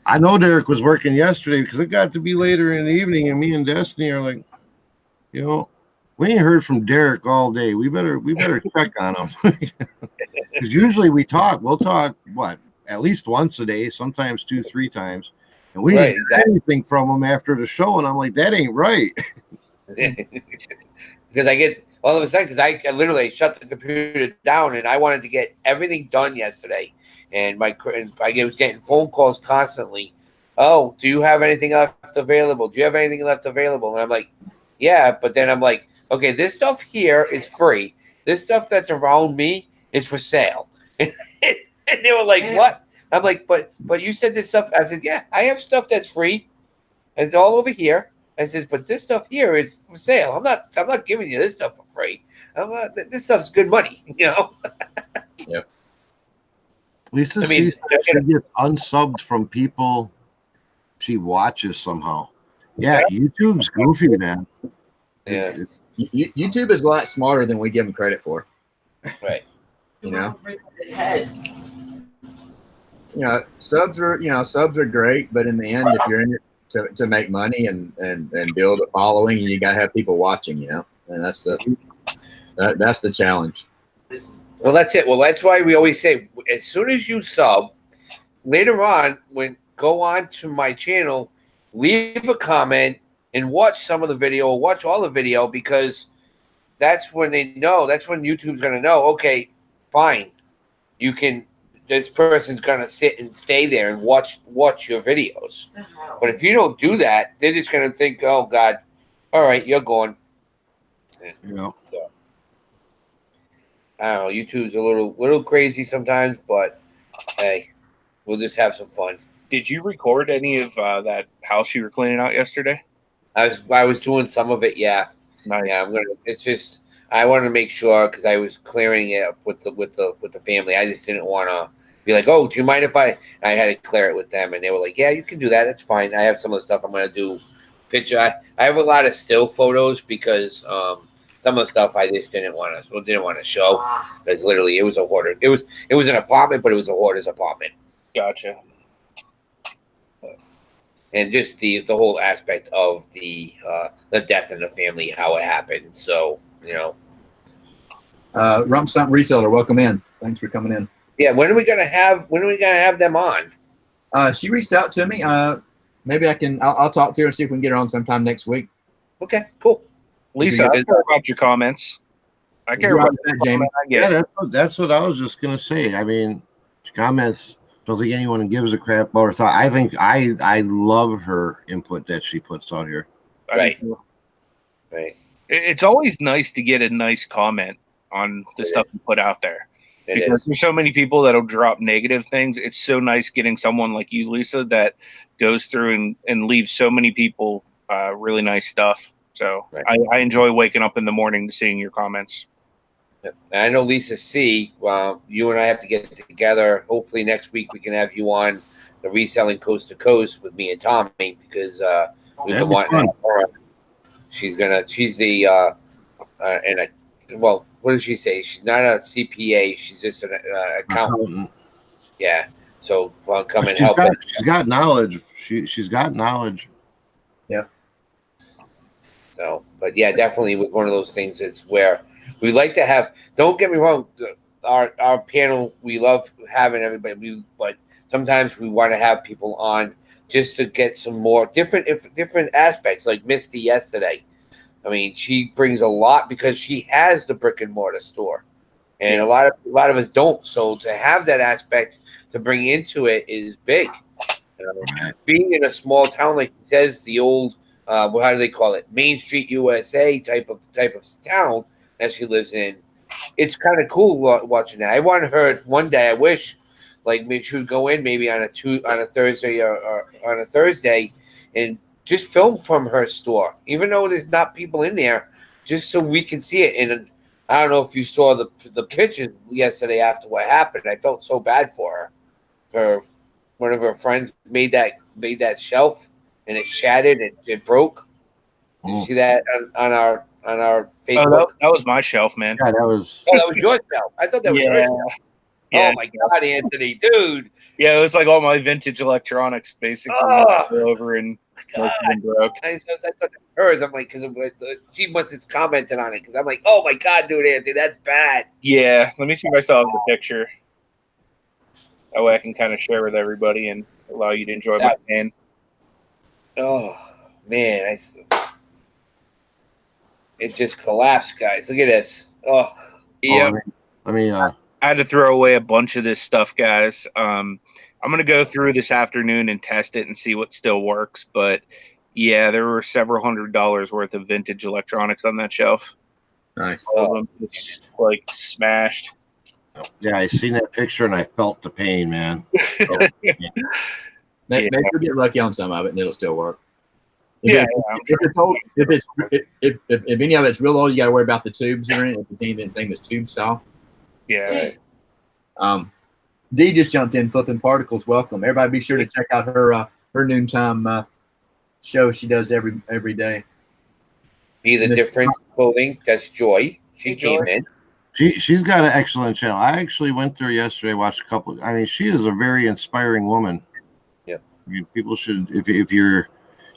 I know Derek was working yesterday because it got to be later in the evening, and me and Destiny are like, we ain't heard from Derek all day. We better check on him. Because usually we'll talk at least once a day, sometimes 2, 3 times. And we didn't hear anything from him after the show, and I'm like, that ain't right. Because I get all of a sudden, because I literally shut the computer down, and I wanted to get everything done yesterday, and I was getting phone calls constantly. Oh, do you have anything left available? Do you have anything left available? And I'm like, yeah, but then I'm like, okay, this stuff here is free. This stuff that's around me is for sale. And they were like, what? I'm like, but you said this stuff. I said, yeah, I have stuff that's free. It's all over here. I said, but this stuff here is for sale. I'm not giving you this stuff for free. This stuff's good money, Yep. Lisa she gets unsubbed from people she watches somehow. Yeah, YouTube's goofy, man. Yeah. YouTube is a lot smarter than we give them credit for. Right. Subs are great, but in the end, if you're in it to make money and build a following, you gotta have people watching, and that's the challenge. Well, that's it. Well, that's why we always say, as soon as you sub, later on, go on to my channel, leave a comment and watch some of the video or watch all the video, because that's when that's when YouTube's gonna know, okay, fine, this person's gonna sit and stay there and watch your videos. But if you don't do that, they're just gonna think, oh God, all right, you're gone. So, I don't know. YouTube's a little crazy sometimes, but hey, we'll just have some fun. Did you record any of that house you were cleaning out yesterday? I was doing some of it, yeah. Nice. Yeah, it's just I wanted to make sure, because I was clearing it up with the family. I just didn't want to be like, oh, do you mind if I had to clear it with them, and they were like, yeah, you can do that. That's fine. I have some of the stuff I'm going to do. Picture. I have a lot of still photos because some of the stuff I just didn't want to show, because literally it was a hoarder. It was an apartment, but it was a hoarder's apartment. Gotcha. And just the whole aspect of the death in the family, how it happened. So, Rump Stump Reseller, welcome in. Thanks for coming in. Yeah, when are we gonna have them on? She reached out to me. Maybe I'll talk to her and see if we can get her on sometime next week. Okay, cool. Lisa, I care about your comments. I care about that, Jamie. Yeah, that's what I was just gonna say. I mean, comments. Don't think anyone gives a crap about her thought. I think I love her input that she puts out here. Right. Right. It's always nice to get a nice comment on the stuff you put out there. Because there's so many people that'll drop negative things. It's so nice getting someone like you, Lisa, that goes through and leaves so many people really nice stuff. So I enjoy waking up in the morning to seeing your comments. I know Lisa C. You and I have to get together. Hopefully next week we can have you on the Reselling Coast to Coast with me and Tommy, because we've been wanting to have her on. She's the well, what did she say? She's not a CPA. She's just an accountant. Yeah. So come and help. She's got knowledge. She's got knowledge. Yeah. So, but yeah, definitely with one of those things, it's where we like to have. Don't get me wrong. Our panel, we love having everybody. But sometimes we want to have people on just to get some more different aspects. Like Misty yesterday. I mean, she brings a lot because she has the brick and mortar store, and a lot of us don't. So to have that aspect to bring into it is big. Being in a small town, like it says, the old how do they call it? Main Street USA type of town that she lives in. It's kind of cool watching that. I want her one day. I wish, like, maybe she would go in maybe on a Thursday or on a Thursday and just film from her store, even though there's not people in there, just so we can see it. And I don't know if you saw the pictures yesterday after what happened. I felt so bad for her. One of her friends made that shelf, and it shattered. It broke. Did you see that on our Facebook? Oh, that was my shelf, man. Yeah, that was. Oh, that was your shelf. I thought that was her shelf. Yeah. Oh my God, Anthony, dude. Yeah, it was like all my vintage electronics basically over and broke. I thought that was hers. I'm like, because she must have commented on it. Because I'm like, oh my God, dude, Anthony, that's bad. Yeah, let me see if I still have the picture. That way I can kind of share with everybody and allow you to enjoy my pan. Oh man, it just collapsed, guys. Look at this. Oh, yeah. Let me. I had to throw away a bunch of this stuff, guys. I'm gonna go through this afternoon and test it and see what still works. But yeah, there were several $100s worth of vintage electronics on that shelf. Nice. All of them just like smashed. Yeah, I seen that picture and I felt the pain, man. Maybe you'll get lucky on some of it and it'll still work. If it's old, if any of it's real old, you got to worry about the tubes in it. If it's anything that's tube style. Yeah. Dee just jumped in, flipping particles. Welcome, everybody. Be sure to check out her noontime show she does every day. Be the difference clothing. That's Joy. She came in. She's got an excellent channel. I actually went there yesterday, watched a couple. I mean, she is a very inspiring woman. Yep. I mean, people should, if you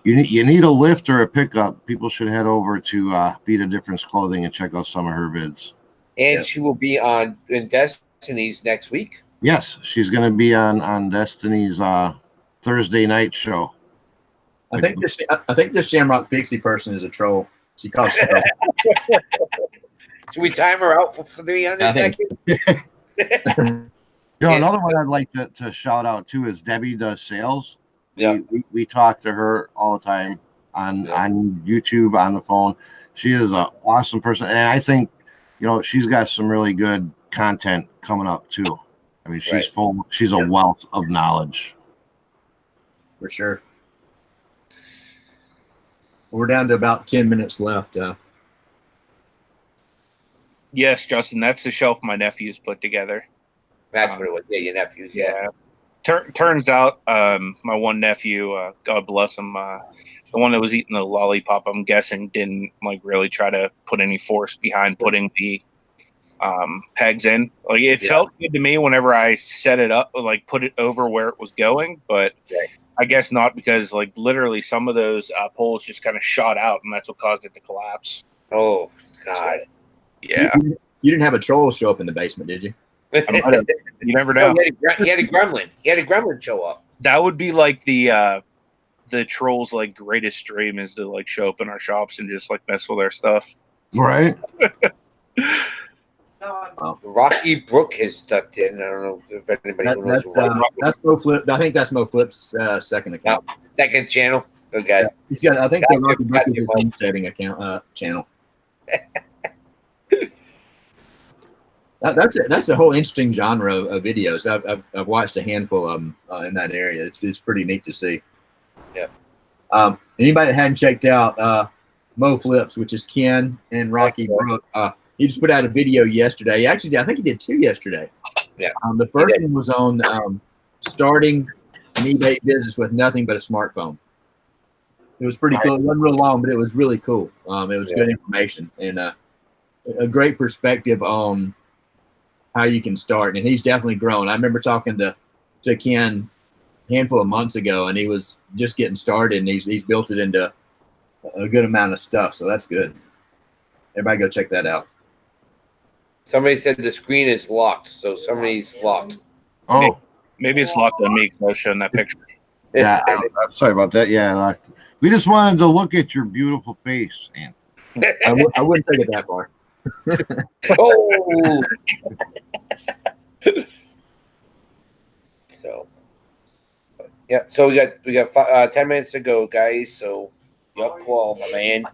need a lift or a pickup, people should head over to Be the Difference Clothing and check out some of her vids. And she will be in Destiny's next week. Yes, she's going to be on Destiny's Thursday night show. I think this Shamrock Pixie person is a troll. She calls herself. Should we time her out for 300 seconds? Another one I'd like to shout out too is Debbie Does Sales. Yeah, we talk to her all the time on YouTube, on the phone. She is an awesome person, and I think she's got some really good content coming up too. I mean, she's full. She's a wealth of knowledge. For sure. We're down to about 10 minutes left. Yes, Justin, that's the shelf my nephews put together. That's what it was. Yeah, your nephews. Yeah. Turns out, my one nephew, God bless him, the one that was eating the lollipop, I'm guessing, didn't really try to put any force behind putting the pegs in. Like it felt good to me whenever I set it up, put it over where it was going, but I guess not, because literally some of those poles just kind of shot out, and that's what caused it to collapse. Oh God. Yeah. You didn't have a troll show up in the basement, did you? You never know. He had a gremlin. He had a gremlin show up. That would be like the trolls' greatest dream is to show up in our shops and just mess with our stuff. Right. Rocky Brook has stepped in. I don't know if anybody knows. That's Mo Flip. I think that's Mo Flip's second account. Second channel. Okay. Yeah. He's got, I think, Gotcha, the Rocky Book gotcha, is his Mike. homesteading account channel. That's a whole interesting genre of videos. I've watched a handful of them in that area. It's pretty neat to see. Yeah. Anybody that hadn't checked out Mo Flips, which is Ken and Rocky Brook, he just put out a video yesterday. Actually, I think he did 2 yesterday. Yeah. The first one was on starting an eBay business with nothing but a smartphone. It was pretty cool. It wasn't real long, but it was really cool. It was good information and a great perspective on how you can start. And he's definitely grown. I remember talking to Ken a handful of months ago, and he was just getting started, and he's built it into a good amount of stuff. So that's good. Everybody go check that out. Somebody said the screen is locked, so somebody's locked. Oh, Maybe it's locked on me because I was showing that picture. yeah. I'm sorry about that. Yeah, we just wanted to look at your beautiful face, Anthony. I wouldn't take it that far. Oh. So, yeah. So we got 10 minutes to go, guys. So, your call, my man.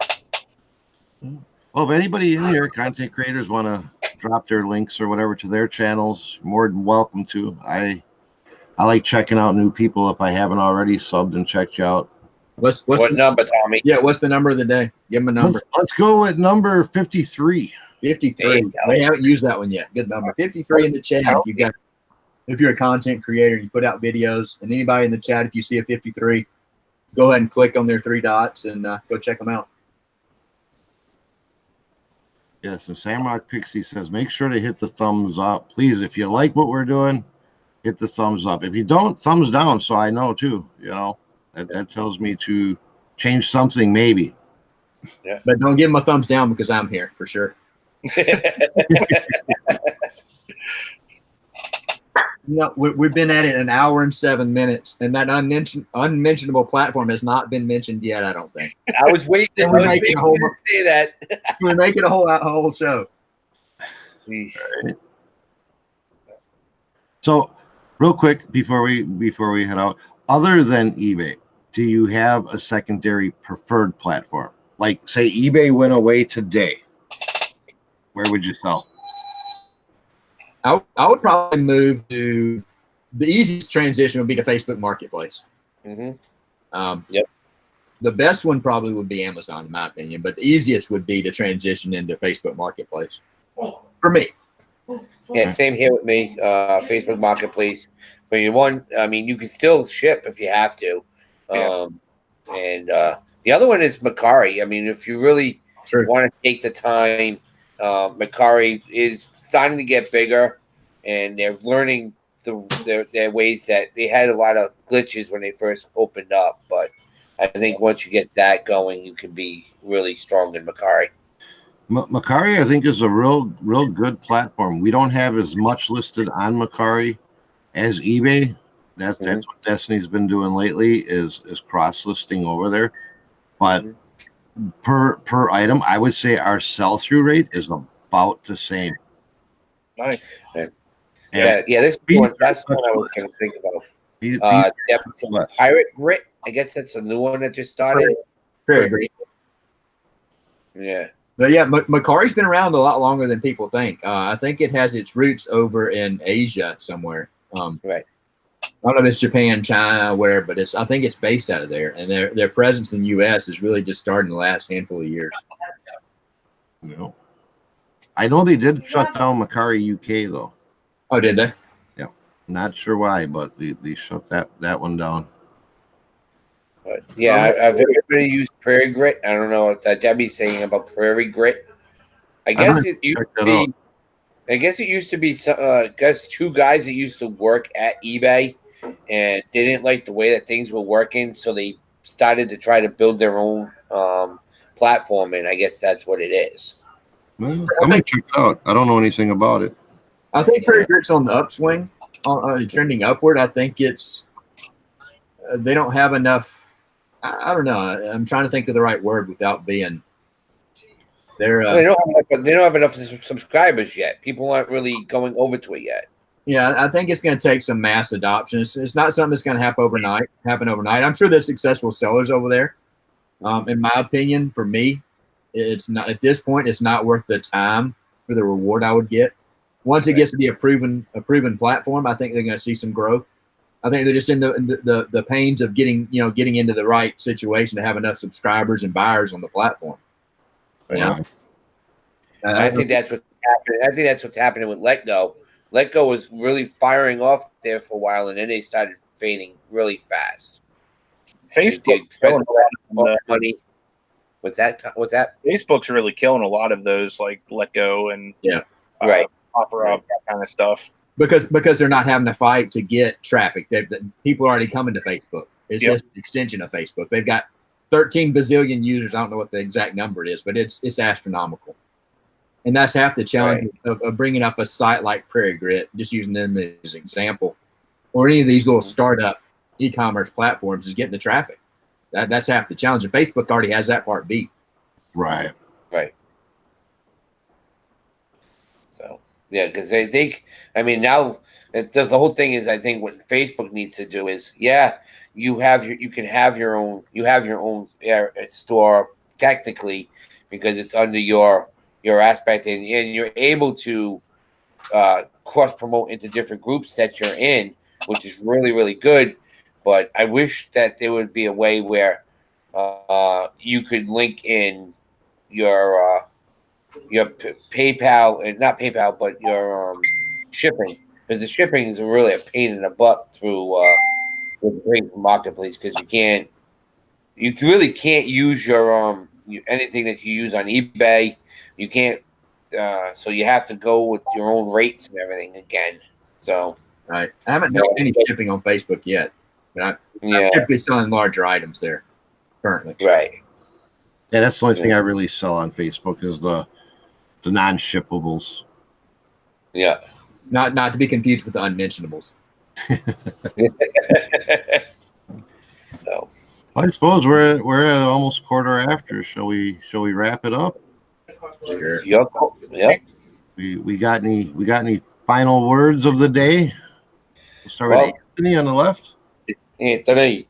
Well, if anybody in here, content creators, want to drop their links or whatever to their channels, more than welcome to. I like checking out new people if I haven't already subbed and checked you out. What's What the, number, Tommy? yeah, what's the number of the day? Give him a number. Let's go with number 53. 53. They haven't used that one yet. Good number. 53 in the chat. If you're a content creator, you put out videos, and anybody in the chat, if you see a 53, go ahead and click on their 3 dots and go check them out. Yes, and Samrock Pixie says, make sure to hit the thumbs up. Please, if you like what we're doing, hit the thumbs up. If you don't, thumbs down, so I know too. You know, that tells me to change something maybe. Yeah. But don't give them a thumbs down because I'm here for sure. You know, we've been at it an hour and 7 minutes, and that unmentionable platform has not been mentioned yet, I don't think. I was waiting to say that. We're making a whole show. Jeez. So, real quick before we head out, other than eBay, do you have a secondary preferred platform? Like, say, eBay went away today. Where would you sell? I would probably move to the easiest transition would be to Facebook Marketplace. Mm-hmm. Yep. The best one probably would be Amazon, in my opinion, but the easiest would be to transition into Facebook Marketplace for me. Yeah, same here with me. Facebook Marketplace. But I mean, you can still ship if you have to. And the other one is Mercari. I mean, if you really want to take the time, Mercari is starting to get bigger, and they're learning their ways that they had a lot of glitches when they first opened up. But I think once you get that going, you can be really strong in Mercari. Mercari, I think, is a real good platform. We don't have as much listed on Mercari as eBay. That's what Destiny's been doing lately is cross listing over there. But per item, I would say our sell-through rate is about the same. Nice. Yeah, that's the one I was going to think about. Pirate Grit. I guess that's a new one that just started. Very great. Yeah. But yeah, Mercari's been around a lot longer than people think. I think it has its roots over in Asia somewhere. Right. I don't know if it's Japan, China, where, but I think it's based out of there. And their presence in the U.S. is really just starting the last handful of years. No. I know they did shut down Mercari UK though. Oh, did they? Yeah. Not sure why, but they shut that one down. But yeah, I've everybody used Prairie Grit. I don't know what Debbie's saying about Prairie Grit. I guess it used to be. Two guys that used to work at eBay and they didn't like the way that things were working, so they started to try to build their own platform, and I guess that's what it is. Well, I'm gonna check it out. I don't know anything about it. I think Prairie Grit's on the upswing, trending upward. I think it's they don't have enough. I don't know. I'm trying to think of the right word without being. They don't have enough subscribers yet. People aren't really going over to it yet. Yeah, I think it's going to take some mass adoption. It's not something that's going to happen overnight. I'm sure there's successful sellers over there. In my opinion, for me, it's not at this point. It's not worth the time for the reward I would get. Once it gets to be a proven platform, I think they're going to see some growth. I think they're just in the pains of getting into the right situation to have enough subscribers and buyers on the platform. You know? I think that's what's happening. I think that's what's happening with Let Go. Let Go was really firing off there for a while, and then they started fading really fast. Facebook spent a lot of money. What's that? Facebook's really killing a lot of those, like Let Go and right, offer up, that kind of stuff. Because they're not having to fight to get traffic. People are already coming to Facebook. It's just an extension of Facebook. They've got 13 bazillion users. I don't know what the exact number is, but it's astronomical. And that's half the challenge of bringing up a site like Prairie Grit, just using them as an example, or any of these little startup e-commerce platforms, is getting the traffic. That's half the challenge. And Facebook already has that part beat. Right. So, yeah, because they think, I mean, now the whole thing is, I think what Facebook needs to do is, you can have your own store technically, because it's under your aspect, and you're able to cross promote into different groups that you're in, which is really, really good. But I wish that there would be a way where you could link in your PayPal, and not PayPal, but your shipping, because the shipping is really a pain in the butt through the marketplace, because you really can't use your anything that you use on eBay. You can't, so you have to go with your own rates and everything again. So right, I haven't done any shipping on Facebook yet, but I'm typically selling larger items there currently. Right. Yeah, that's the only thing I really sell on Facebook is the non-shippables. Yeah. Not to be confused with the unmentionables. So I suppose we're at almost quarter after. Shall we wrap it up? Sure. Yep. We got any final words of the day? We'll start with Anthony on the left. Anthony,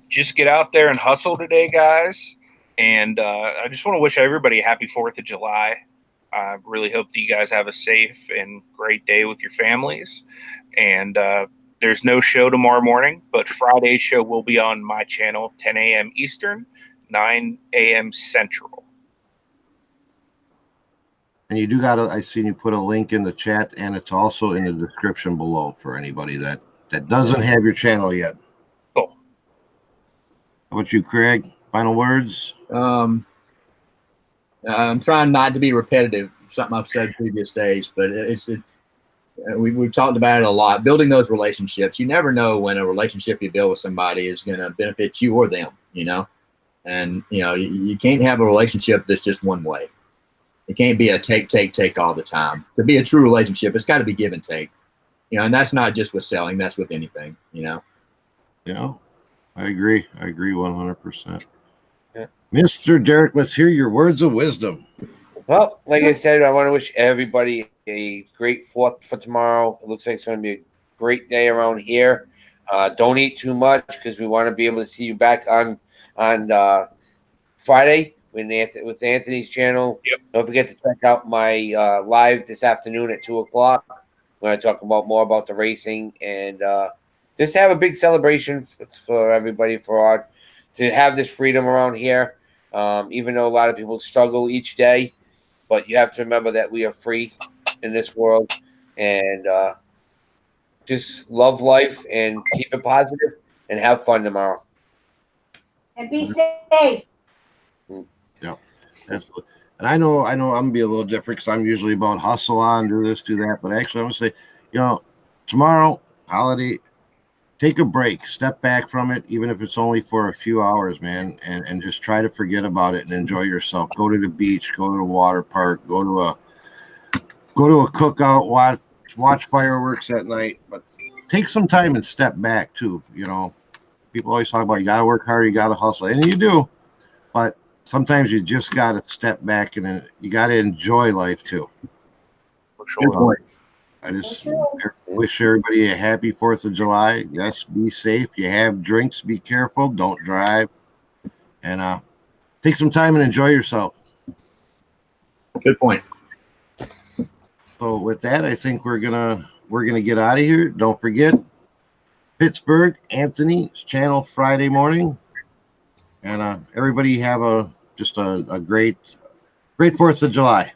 just get out there and hustle today, guys. And I just want to wish everybody a happy 4th of July. I really hope that you guys have a safe and great day with your families. And there's no show tomorrow morning, but Friday's show will be on my channel, 10 a.m. Eastern, 9 a.m. Central. And you do I seen you put a link in the chat, and it's also in the description below for anybody that doesn't have your channel yet. Cool. How about you, Craig? Final words? I'm trying not to be repetitive, something I've said previous days, but we've talked about it a lot. Building those relationships. You never know when a relationship you build with somebody is going to benefit you or them, and, you can't have a relationship that's just one way. It can't be a take all the time. To be a true relationship, it's got to be give and take, and that's not just with selling, that's with anything, Yeah, I agree 100%. Yeah. Mr. Derek, let's hear your words of wisdom. Well, like I said, I want to wish everybody a great 4th for tomorrow. It looks like it's going to be a great day around here. Don't eat too much, because we want to be able to see you back on Friday with Anthony's channel. Yep. Don't forget to check out my live this afternoon at 2:00. We're going to talk more about the racing, and just have a big celebration for everybody to have this freedom around here. Even though a lot of people struggle each day, but you have to remember that we are free in this world, and just love life and keep it positive and have fun tomorrow. And be safe. Yeah, absolutely. And I know I'm gonna be a little different, because I'm usually about hustle on, do this, do that. But actually, I'm gonna say, tomorrow, holiday, take a break, step back from it, even if it's only for a few hours, man, and just try to forget about it and enjoy yourself. Go to the beach, go to the water park, go to a cookout, watch fireworks at night, but take some time and step back too. People always talk about you got to work hard, you got to hustle, and you do, but sometimes you just got to step back and you got to enjoy life too. For sure. Good point. I just wish everybody a happy 4th of July. Yes, be safe. You have drinks, be careful. Don't drive. And take some time and enjoy yourself. Good point. So with that, I think we're gonna get out of here. Don't forget, Pittsburgh, Anthony's channel Friday morning. And everybody have a great 4th of July.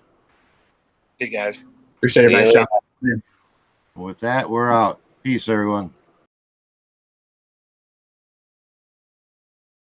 Hey guys. Appreciate it, man. Yeah. With that, we're out. Peace, everyone.